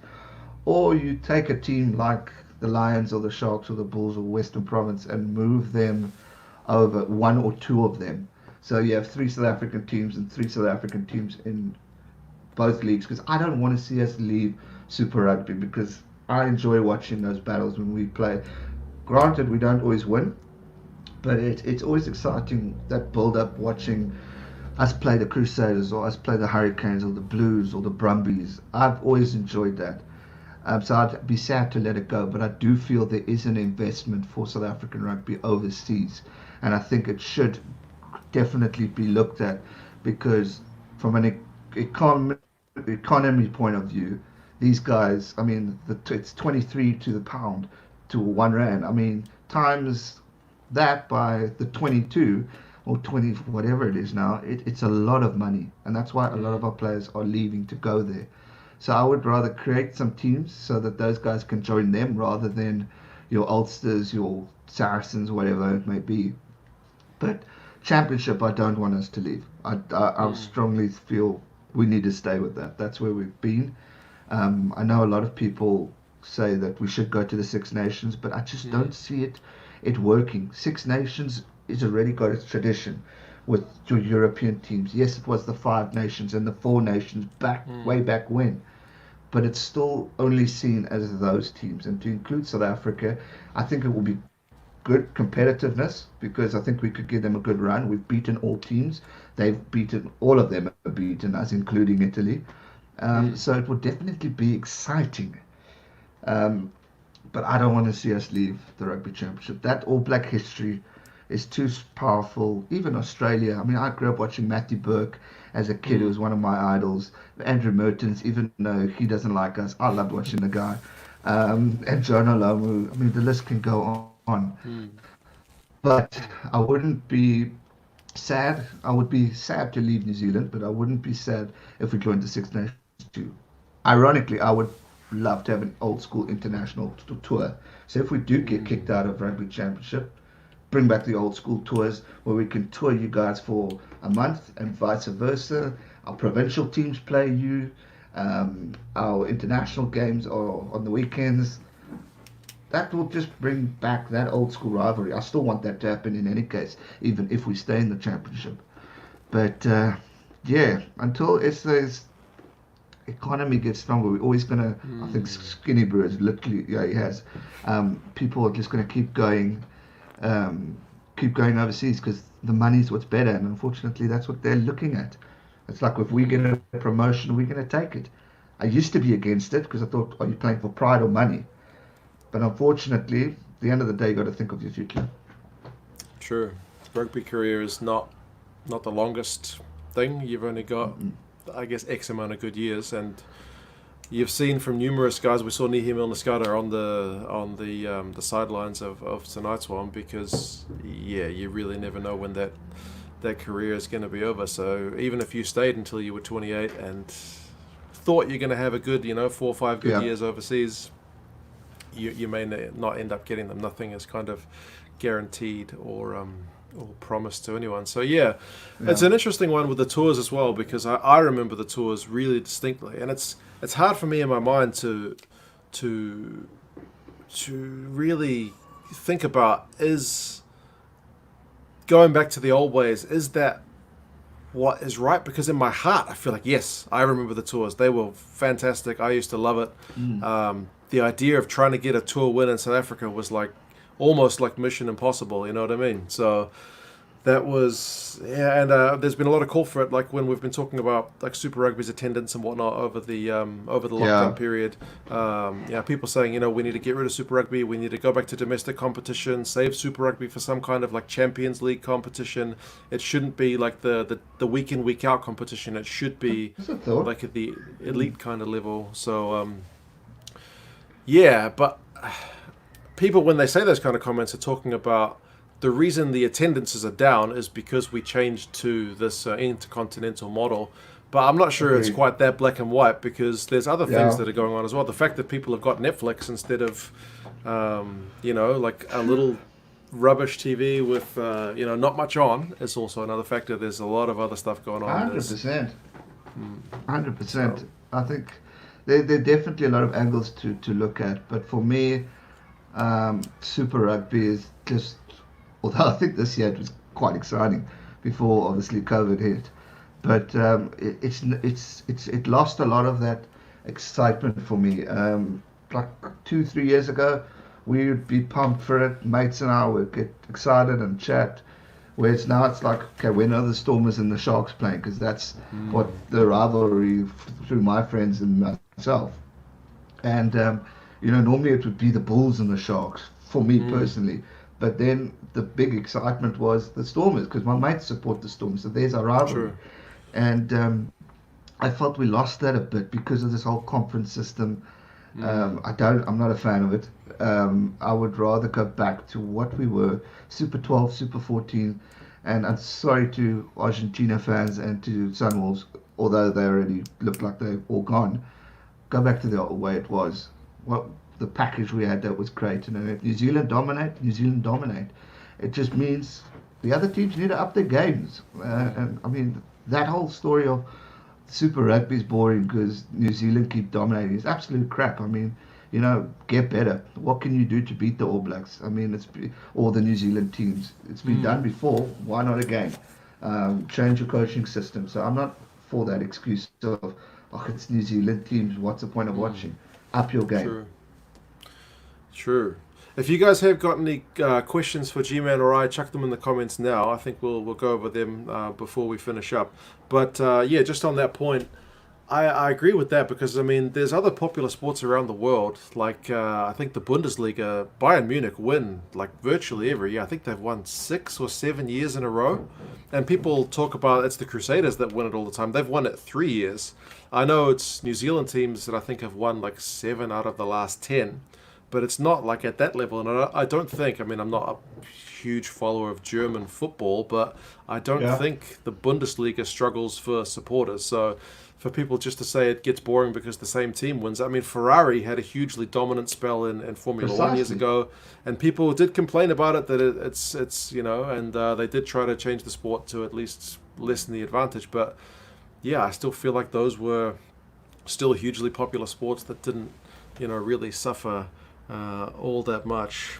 or you take a team like the Lions or the Sharks or the Bulls or Western Province and move them over, one or two of them. So you have 3 South African teams and 3 South African teams in both leagues, because I don't want to see us leave Super Rugby, because I enjoy watching those battles when we play. Granted, we don't always win, but it's always exciting, that build-up, watching us play the Crusaders or us play the Hurricanes or the Blues or the Brumbies. I've always enjoyed that. So I'd be sad to let it go, but I do feel there is an investment for South African rugby overseas, and I think it should definitely be looked at, because from an economy point of view, these guys, I mean, it's 23 to the pound to 1 rand. I mean, times that by the 22 or 20, whatever it is now, it's a lot of money, and that's why a lot of our players are leaving to go there. So I would rather create some teams so that those guys can join them rather than your Ulsters, your Saracens, whatever it may be. But Championship, I don't want us to leave. I strongly feel we need to stay with that. That's where we've been. I know a lot of people say that we should go to the Six Nations, but I just don't see it working. Six Nations is already got its tradition with your European teams. Yes, it was the Five Nations and the Four Nations way back when, but it's still only seen as those teams. And to include South Africa, I think it will be good competitiveness, because I think we could give them a good run. We've beaten all teams. All of them have beaten us, including Italy. So it would definitely be exciting. But I don't want to see us leave the Rugby Championship. That All Black history is too powerful. Even Australia. I mean, I grew up watching Matthew Burke as a kid. He was one of my idols. Andrew Mertens, even though he doesn't like us, I loved watching the guy. And John Olomu. I mean, the list can go on. But I wouldn't be sad. I would be sad to leave New Zealand, but I wouldn't be sad if we joined the Six Nations too. Ironically, I would love to have an old school international tour. So if we do get kicked out of Rugby Championship, bring back the old school tours where we can tour you guys for a month and vice versa. Our provincial teams play you. Our international games are on the weekends. That will just bring back that old school rivalry. I still want that to happen in any case, even if we stay in the championship. But yeah, until SA's economy gets stronger, we're always gonna. I think Skinny Brew is literally, yeah, he has. People are just gonna keep going overseas because the money's what's better, and unfortunately, that's what they're looking at. It's like if we get a promotion, we're gonna take it. I used to be against it because I thought, are you playing for pride or money? But unfortunately, at the end of the day, you got to think of your future. True. Rugby career is not the longest thing. You've only got, I guess, X amount of good years, and you've seen from numerous guys. We saw Nihi Milner-Skada on the sidelines of tonight's one, because you really never know when that career is going to be over. So even if you stayed until you were 28 and thought you're going to have a good, 4 or 5 good years overseas, you may not end up getting them. Nothing is kind of guaranteed or promised to anyone. So it's an interesting one with the tours as well, because I remember the tours really distinctly, and it's hard for me in my mind to really think about, is going back to the old ways, is that what is right? Because in my heart I feel like, yes, I remember the tours. They were fantastic. I used to love it. The idea of trying to get a tour win in South Africa was like almost like Mission Impossible, you know what I mean? So that was, and there's been a lot of call for it, like when we've been talking about like Super Rugby's attendance and whatnot over the lockdown period. People saying, we need to get rid of Super Rugby, we need to go back to domestic competition, save Super Rugby for some kind of like Champions League competition. It shouldn't be like the week in, week out competition. It should be like at the elite kind of level. So but people, when they say those kind of comments, are talking about the reason the attendances are down is because we changed to this intercontinental model. But I'm not sure it's quite that black and white, because there's other things that are going on as well. The fact that people have got Netflix instead of, like a little rubbish TV with, not much on is also another factor. There's a lot of other stuff going on. 100%. 100%. I think there are definitely a lot of angles to look at. But for me, Super Rugby is just, although I think this year it was quite exciting before obviously COVID hit, but it lost a lot of that excitement for me. Like 2-3 years ago, we would be pumped for it. Mates and I would get excited and chat. Whereas now it's like, okay, when are the Stormers and the Sharks playing? Because that's what the rivalry through my friends and myself. And normally it would be the Bulls and the Sharks for me personally. But then the big excitement was the Stormers because my mates support the Stormers, so there's our rivalry. True. And I felt we lost that a bit because of this whole conference system. I'm not a fan of it. I would rather go back to what we were, Super 12, Super 14. And I'm sorry to Argentina fans and to Sunwolves, although they already look like they're all gone. Go back to the way it was. What the package we had that was great. And if New Zealand dominate, New Zealand dominate. It just means the other teams need to up their games. And I mean, that whole story of Super Rugby is boring because New Zealand keep dominating. It's absolute crap. I mean, get better. What can you do to beat the All Blacks? I mean, all the New Zealand teams. It's been done before. Why not again? Change your coaching system. So I'm not for that excuse of, it's New Zealand teams. What's the point of watching? Up your game. True. If you guys have got any questions for G-Man or I, chuck them in the comments now. I think we'll go over them before we finish up. But just on that point, I agree with that because, I mean, there's other popular sports around the world. Like, I think the Bundesliga, Bayern Munich win, like, virtually every year. I think they've won 6 or 7 years in a row. And people talk about it's the Crusaders that win it all the time. They've won it 3 years. I know it's New Zealand teams that I think have won, like, 7 out of the last 10. But it's not like at that level, and I don't think. I mean, I'm not a huge follower of German football, but I don't think the Bundesliga struggles for supporters. So, for people just to say it gets boring because the same team wins, I mean, Ferrari had a hugely dominant spell in Formula One years ago, and people did complain about it that it's and they did try to change the sport to at least lessen the advantage. But yeah, I still feel like those were still hugely popular sports that didn't, really suffer all that much.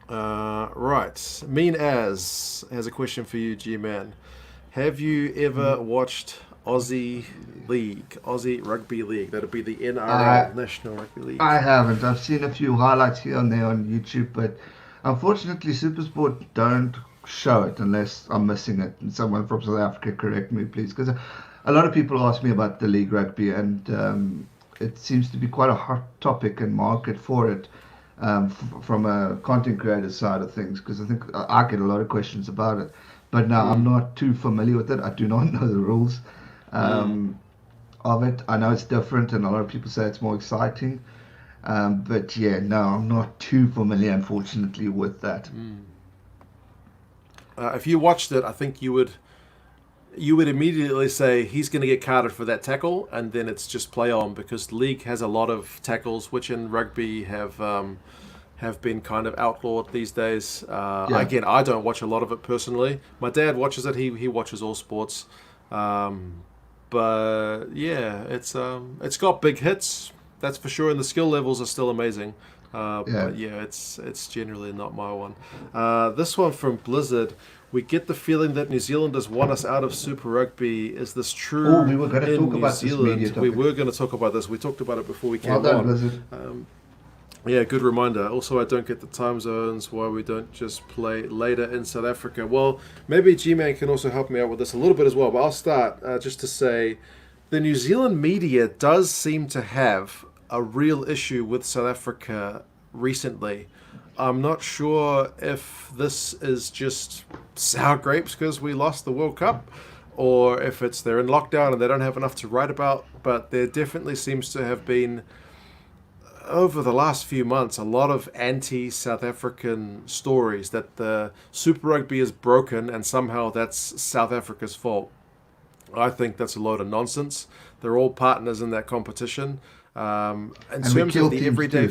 Right. Mean As has a question for you, G-Man. Have you ever watched Aussie Rugby League? That'd be the NRL, National Rugby League. I haven't. I've seen a few highlights here and there on YouTube, but unfortunately Supersport don't show it unless I'm missing it. And someone from South Africa correct me, please, because a lot of people ask me about the league rugby, and it seems to be quite a hot topic and market for it from a content creator side of things, because I think I get a lot of questions about it. But no, I'm not too familiar with it. I do not know the rules of it. I know it's different, and a lot of people say it's more exciting. But yeah, no, I'm not too familiar, unfortunately, with that. If you watched it, I think you would immediately say he's going to get carded for that tackle, and then it's just play on, because the league has a lot of tackles which in rugby have been kind of outlawed these days. Again, I don't watch a lot of it personally. My dad watches it. He watches all sports. But yeah, it's got big hits, that's for sure, and the skill levels are still amazing. But yeah, it's generally not my one. This one from Blizzard. We get the feeling that New Zealanders want us out of Super Rugby. Is this true? We were going to talk about this media topic. We were going to talk about this. We talked about it before we came well done, on. Blizzard. Yeah, good reminder. Also, I don't get the time zones, why we don't just play later in South Africa. Well, maybe G-Man can also help me out with this a little bit as well. But I'll start just to say the New Zealand media does seem to have a real issue with South Africa recently. I'm not sure if this is just sour grapes because we lost the World Cup, or if they're in lockdown and they don't have enough to write about. But there definitely seems to have been, over the last few months, a lot of anti-South African stories that the Super Rugby is broken and somehow that's South Africa's fault. I think that's a load of nonsense. They're all partners in that competition. In terms of the everyday...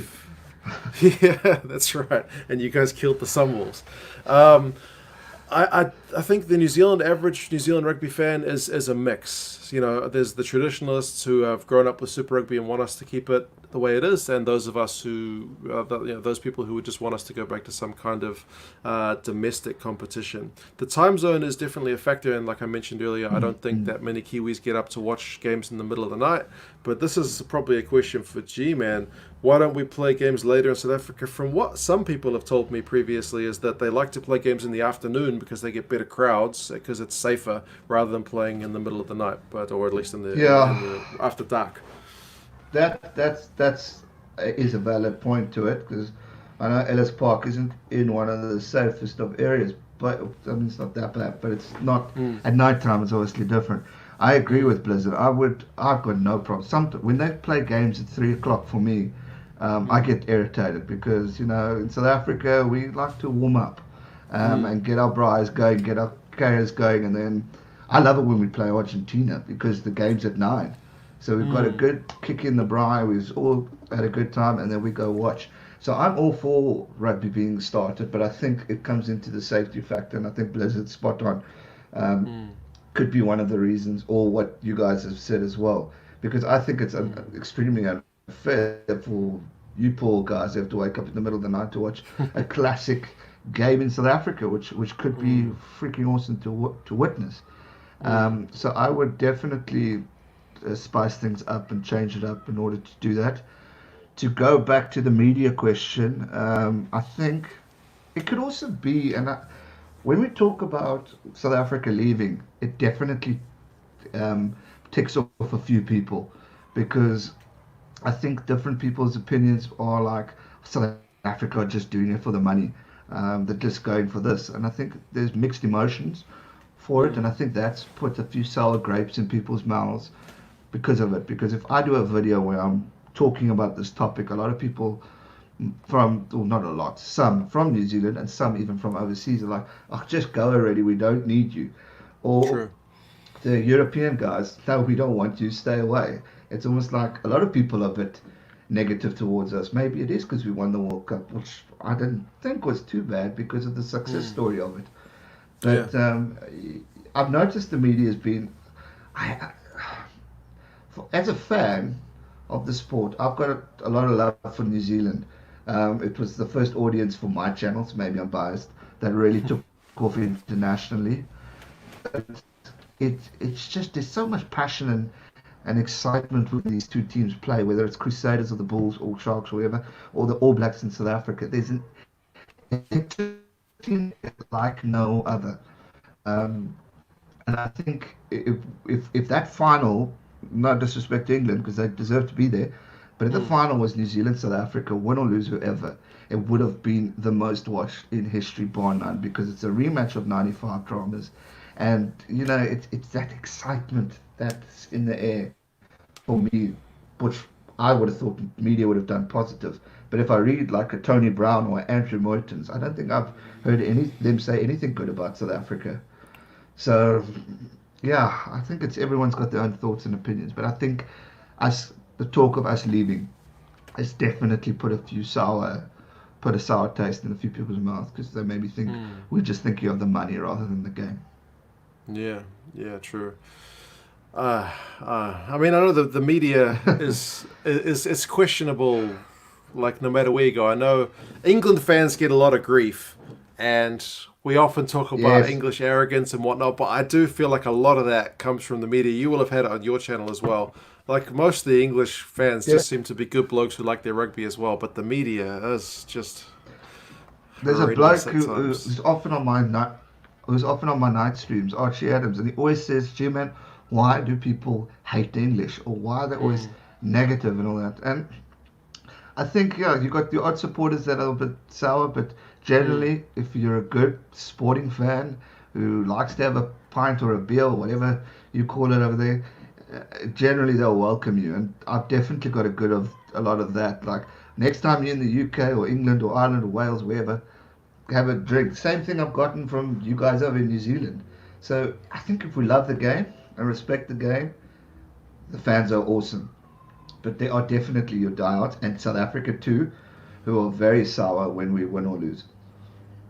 Yeah, that's right. And you guys killed the Sunwolves. I think the average New Zealand rugby fan is a mix. You know, there's the traditionalists who have grown up with Super Rugby and want us to keep it the way it is, and those of us who, those people who would just want us to go back to some kind of domestic competition. The time zone is definitely a factor, and like I mentioned earlier, I don't think that many Kiwis get up to watch games in the middle of the night. But this is probably a question for G-Man. Why don't we play games later in South Africa? From what some people have told me previously is that they like to play games in the afternoon because they get better crowds, because it's safer rather than playing in the middle of the night, or at least in the after dark. That's is a valid point to it, because I know Ellis Park isn't in one of the safest of areas, but I mean it's not that bad, but it's not at night time. It's obviously different. I agree with Blizzard. I've got no problem. When they play games at 3 o'clock for me, I get irritated because in South Africa we like to warm up and get our braais going, get our carriers going, and then I love it when we play Argentina because the game's at 9. So we've got a good kick in the braai. We've all had a good time, and then we go watch. So I'm all for rugby being started, but I think it comes into the safety factor, and I think Blizzard's spot on. Could be one of the reasons, or what you guys have said as well, because I think it's extremely unfair for you poor guys who have to wake up in the middle of the night to watch a classic game in South Africa, which could be freaking awesome to witness. So I would definitely spice things up and change it up in order to do that. To go back to the media question, I think it could also be, when we talk about South Africa leaving, it definitely ticks off a few people, because I think different people's opinions are like, South Africa are just doing it for the money. They're just going for this. And I think there's mixed emotions for it, and I think that's put a few sour grapes in people's mouths because of it. Because if I do a video where I'm talking about this topic, a lot of people not a lot, some from New Zealand and some even from overseas are like, oh, just go already, we don't need you. Or True. The European guys, no, we don't want you, stay away. It's almost like a lot of people are a bit negative towards us. Maybe it is because we won the World Cup, which I didn't think was too bad because of the success story of it. But I've noticed the media has been, as a fan of the sport, I've got a lot of love for New Zealand. It was the first audience for my channel, so maybe I'm biased, that really took off internationally. It's just, there's so much passion and excitement when these two teams play, whether it's Crusaders or the Bulls or Sharks or whatever, or the All Blacks in South Africa. There's an team like no other. And I think if that final, no disrespect to England because they deserve to be there, but if the final was New Zealand, South Africa, win or lose, whoever, it would have been the most watched in history, bar none, because it's a rematch of 95 dramas. And, it's that excitement that's in the air for me, which I would have thought media would have done positive. But if I read like a Tony Brown or Andrew Moytons, I don't think I've heard them say anything good about South Africa. So, yeah, I think everyone's got their own thoughts and opinions. But I think the talk of us leaving has definitely put a sour taste in a few people's mouths, because they maybe think we're just thinking of the money rather than the game. Yeah, true. I mean, I know the media is questionable, like no matter where you go. I know England fans get a lot of grief, and we often talk about English arrogance and whatnot, but I do feel like a lot of that comes from the media. You will have had it on your channel as well. Like most of the English fans just seem to be good blokes who like their rugby as well, but the media is just. There's a bloke who's often on my night streams, Archie Adams, and he always says, "G-Man, why do people hate the English, or why are they always negative and all that?" And I think you got the odd supporters that are a bit sour, but generally, if you're a good sporting fan who likes to have a pint or a beer or whatever you call it over there, generally they'll welcome you. And I've definitely got a lot of that. Like next time you're in the UK or England or Ireland or Wales, wherever, have a drink. Same thing I've gotten from you guys over in New Zealand. So I think if we love the game and respect the game, the fans are awesome. But there are definitely your diehards, and South Africa too, who are very sour when we win or lose,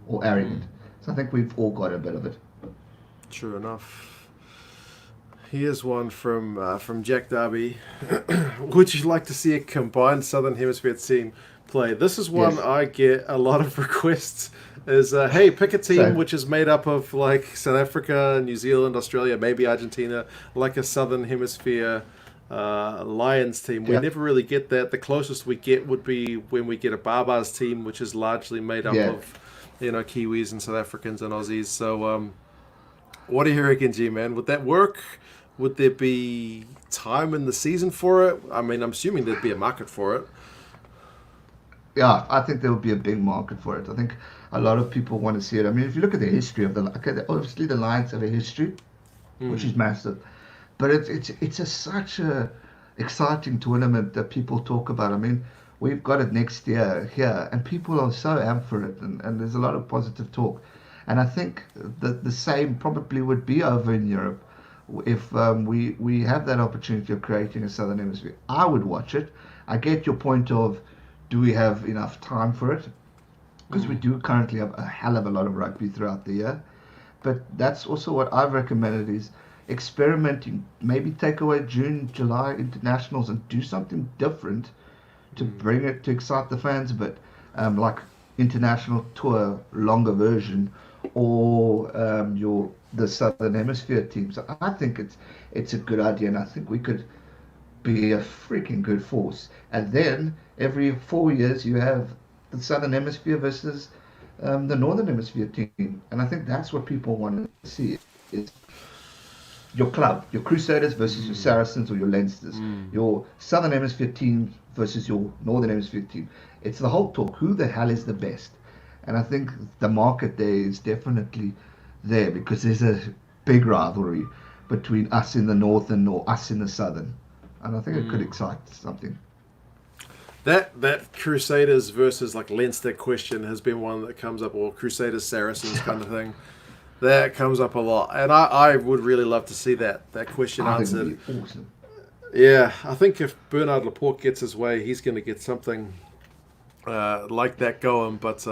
or arrogant. So I think we've all got a bit of it. True enough. Here's one from Jack Darby. Would you like to see a combined Southern Hemisphere team play? This is one Yes. I get a lot of requests. Is hey, pick a team Same. which is made up of like South Africa, New Zealand, Australia, maybe Argentina, like a Southern Hemisphere Lions team. We Yeah. never really get that. The closest we get would be when we get a Barbars team, which is largely made up Yeah. of Kiwis and South Africans and Aussies. So what do you reckon, G-Man? Would that work? Would there be time in the season for it? I mean, I'm assuming there'd be a market for it. Yeah, I think there will be a big market for it. I think a lot of people want to see it. I mean, if you look at the history of obviously the Lions have a history, which is massive, but it's such a exciting tournament that people talk about. I mean, we've got it next year here, and people are so amped for it, and there's a lot of positive talk. And I think that the same probably would be over in Europe if we have that opportunity of creating a Southern Hemisphere. I would watch it. I get your point of, do we have enough time for it? Because we do currently have a hell of a lot of rugby throughout the year. But that's also what I've recommended is experimenting. Maybe take away June, July internationals and do something different to bring it, to excite the fans a bit. Like international tour, longer version, or the Southern Hemisphere teams. I think it's a good idea, and I think we could be a freaking good force. And then every 4 years you have the Southern Hemisphere versus the Northern Hemisphere team, and I think that's what people want to see is your club, your Crusaders versus your Saracens or your Leinsters, your Southern Hemisphere team versus your Northern Hemisphere team. It's the whole talk. Who the hell is the best? And I think the market there is definitely there because there's a big rivalry between us in the North and us in the Southern. And I think it could excite something. That Crusaders versus like Leinster question has been one that comes up, or Crusaders Saracens kind of thing. That comes up a lot, and I would really love to see that question I think answered. it'd be awesome. Yeah, I think if Bernard Laporte gets his way, he's going to get something like that going. But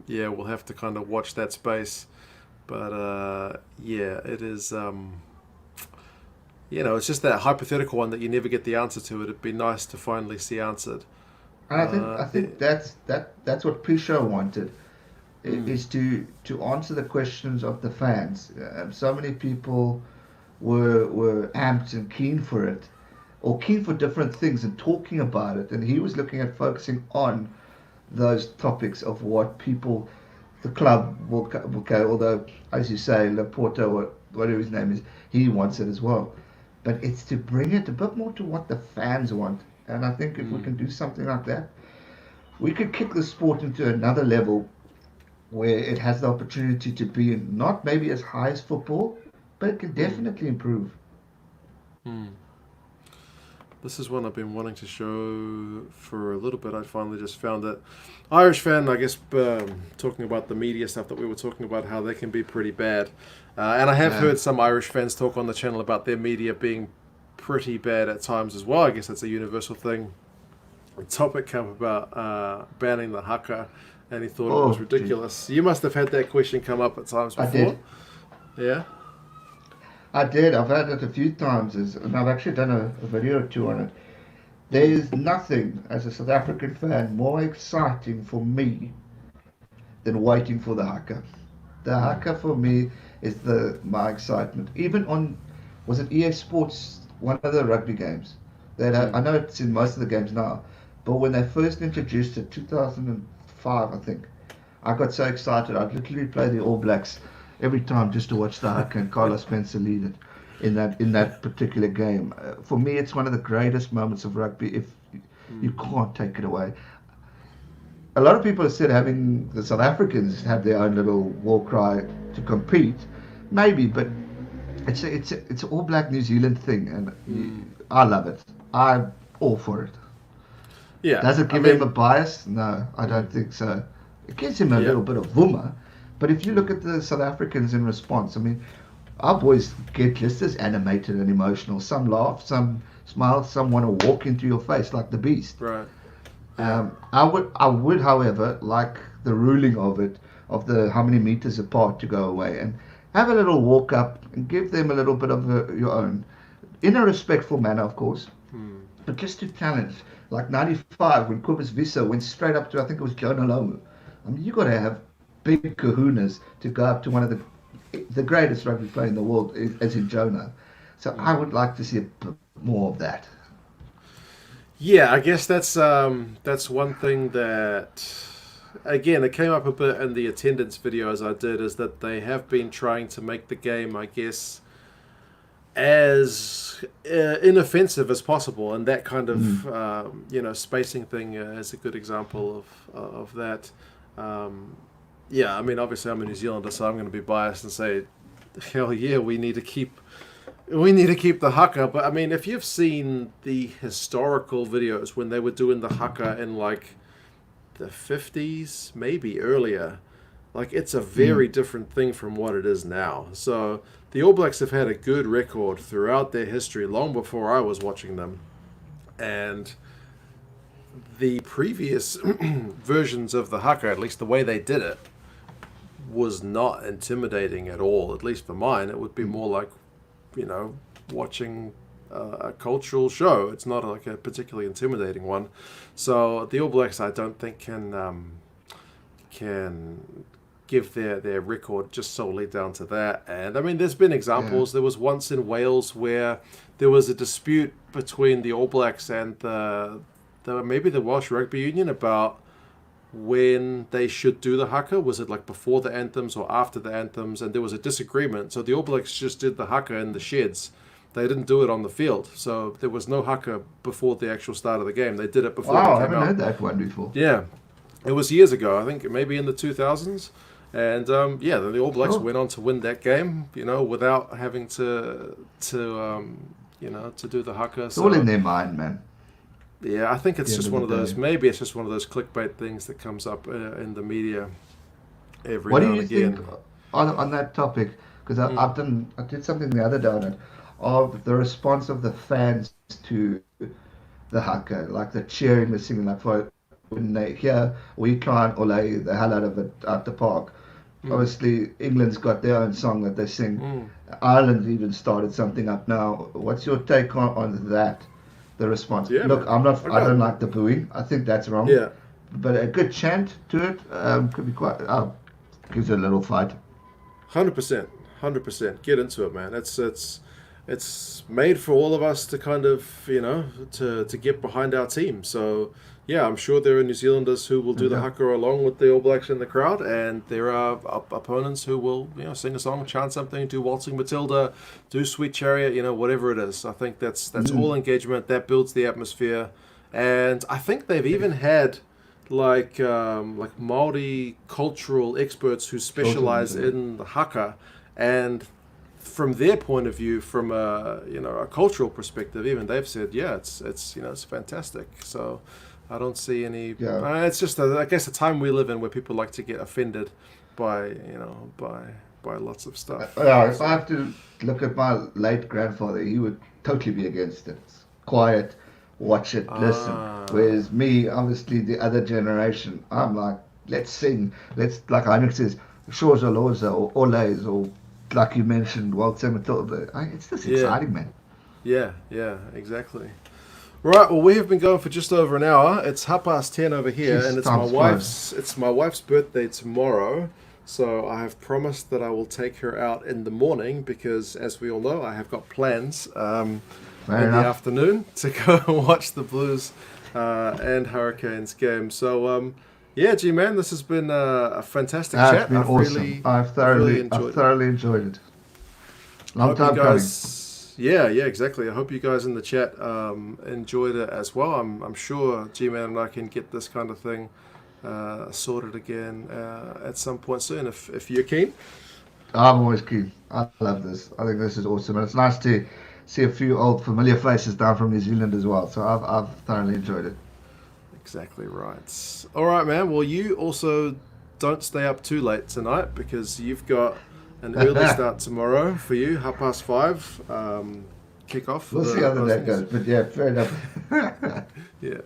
yeah, we'll have to kind of watch that space. But yeah, it is. It's just that hypothetical one that you never get the answer to. It'd be nice to finally see answered. And I think that's what Pisho wanted, is to answer the questions of the fans. So many people were amped and keen for it, or keen for different things and talking about it. And he was looking at focusing on those topics of what people, the club will go. Although, as you say, Laporte or whatever his name is, he wants it as well. But it's to bring it a bit more to what the fans want. And I think if we can do something like that, we could kick the sport into another level where it has the opportunity to be not maybe as high as football, but it can definitely improve. This is one I've been wanting to show for a little bit. I finally just found it. Irish fan, I guess, talking about the media stuff that we were talking about, how they can be pretty bad. And I have heard some Irish fans talk on the channel about their media being pretty bad at times as well. I guess that's a universal thing. A topic came about banning the haka, and he thought it was ridiculous. Geez. You must have had that question come up at times before. I did. Yeah? I did. I've had it a few times, and I've actually done a video or two on it. There is nothing, as a South African fan, more exciting for me than waiting for the haka. The haka for me is my excitement. Even on, was it EA Sports, one of the rugby games? I know it's in most of the games now, but when they first introduced it, 2005, I think, I got so excited. I'd literally play the All Blacks every time just to watch the haka and Carlos Spencer lead it in that particular game. For me, it's one of the greatest moments of rugby. If you can't take it away. A lot of people have said having the South Africans have their own little war cry to compete, maybe, but it's an All Black New Zealand thing, and I love it. I'm all for it. Yeah. Does it give him a bias? No, I don't think so. It gives him a little bit of vuma, but if you look at the South Africans in response, I mean, our boys get just as animated and emotional. Some laugh, some smile, some want to walk into your face like the beast. Right. I would, however, like the ruling of it, of the how many meters apart to go away, and have a little walk up and give them a little bit of your own, in a respectful manner, of course, but just to challenge. Like 95, when Cobus Vissa went straight up to, I think it was Jonah Lomu. I mean, you got to have big kahunas to go up to one of the greatest rugby player in the world, as in Jonah. So I would like to see a bit more of that. Yeah, I guess that's one thing that, again, it came up a bit in the attendance videos I did, is that they have been trying to make the game, I guess, as inoffensive as possible, and that kind of spacing thing is a good example of that. Yeah, I mean, obviously I'm a New Zealander, so I'm going to be biased and say, hell yeah, we need to keep the haka. But I mean, if you've seen the historical videos when they were doing the haka in like the 50s, maybe earlier, like it's a very different thing from what it is now. So the All Blacks have had a good record throughout their history, long before I was watching them. And the previous versions of the haka, at least the way they did it, was not intimidating at all. At least for mine, it would be more like, watching a cultural show. It's not like a particularly intimidating one. So the All Blacks, I don't think, can give their record just solely down to that. And I mean, there's been examples. Yeah. There was once in Wales where there was a dispute between the All Blacks and maybe the Welsh Rugby Union about when they should do the haka. Was it like before the anthems or after the anthems? And there was a disagreement. So the All Blacks just did the haka in the sheds. They didn't do it on the field. So there was no haka before the actual start of the game. They did it before it came out. I haven't heard that one before. Yeah. It was years ago. I think maybe in the 2000s. And then the All Blacks went on to win that game, without having to do the haka. It's all in their mind, man. Yeah, I think it's just one of those. Maybe it's just one of those clickbait things that comes up in the media every now and again. What do you think on that topic? Because I did something the other day on it, of the response of the fans to the haka, like the cheering, the singing, like for when they hear we can't olay the hell out of it at the park. Obviously, England's got their own song that they sing. Ireland even started something up now. What's your take on that? The response. Yeah, look, I don't like the booing. I think that's wrong. Yeah. But a good chant to it could be quite. Gives it a little fight. 100%. Get into it, man. It's made for all of us to kind of to get behind our team. So yeah, I'm sure there are New Zealanders who will do the haka along with the All Blacks in the crowd, and there are opponents who will sing a song, chant something, do Waltzing Matilda, do Sweet Chariot, whatever it is. I think that's all engagement. That builds the atmosphere, and I think they've even had like Māori cultural experts who specialize in the haka, and from their point of view, from a cultural perspective, even they've said, it's fantastic. So I don't see any. Yeah. It's just I guess the time we live in where people like to get offended by by lots of stuff. If I have to look at my late grandfather, he would totally be against it. It's quiet, watch it, listen. Whereas me, obviously the other generation, I'm like, let's sing, like Heinrich says, Shores or Loza or Olays or like you mentioned, Waltzing Matilda. It's just exciting, man. Yeah, exactly. Right, well, we have been going for just over an hour. It's 10:30 over here, and it's my wife's birthday tomorrow. So I have promised that I will take her out in the morning because, as we all know, I have got plans in the afternoon to go watch the Blues and Hurricanes game. So G-Man, this has been a fantastic chat. It's been awesome. I've thoroughly enjoyed it. Long time coming. Yeah, exactly. I hope you guys in the chat enjoyed it as well. I'm sure G-Man and I can get this kind of thing sorted again at some point soon if you're keen. I'm always keen. I love this. I think this is awesome. And it's nice to see a few old familiar faces down from New Zealand as well. So I've thoroughly enjoyed it. Exactly right. All right, man. Well, you also don't stay up too late tonight because you've got an early start tomorrow for you, 5:30 kickoff. We'll see how that goes, but yeah, fair enough. Yeah.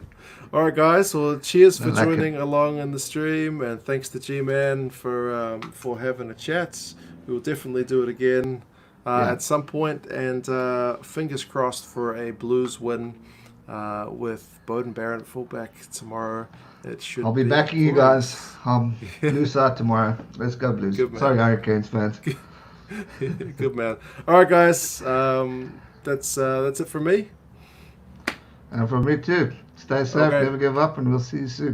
All right, guys. Well, cheers for I like joining along in the stream, and thanks to G-Man for having a chat. We will definitely do it again at some point, and fingers crossed for a Blues win with Bowden Barrett fullback tomorrow. It should. I'll be backing you guys. Blue side tomorrow. Let's go Blues. Good man. Sorry, Hurricanes fans. Good man. All right, guys. That's it from me. And from me too. Stay safe, Okay. never give up, and we'll see you soon.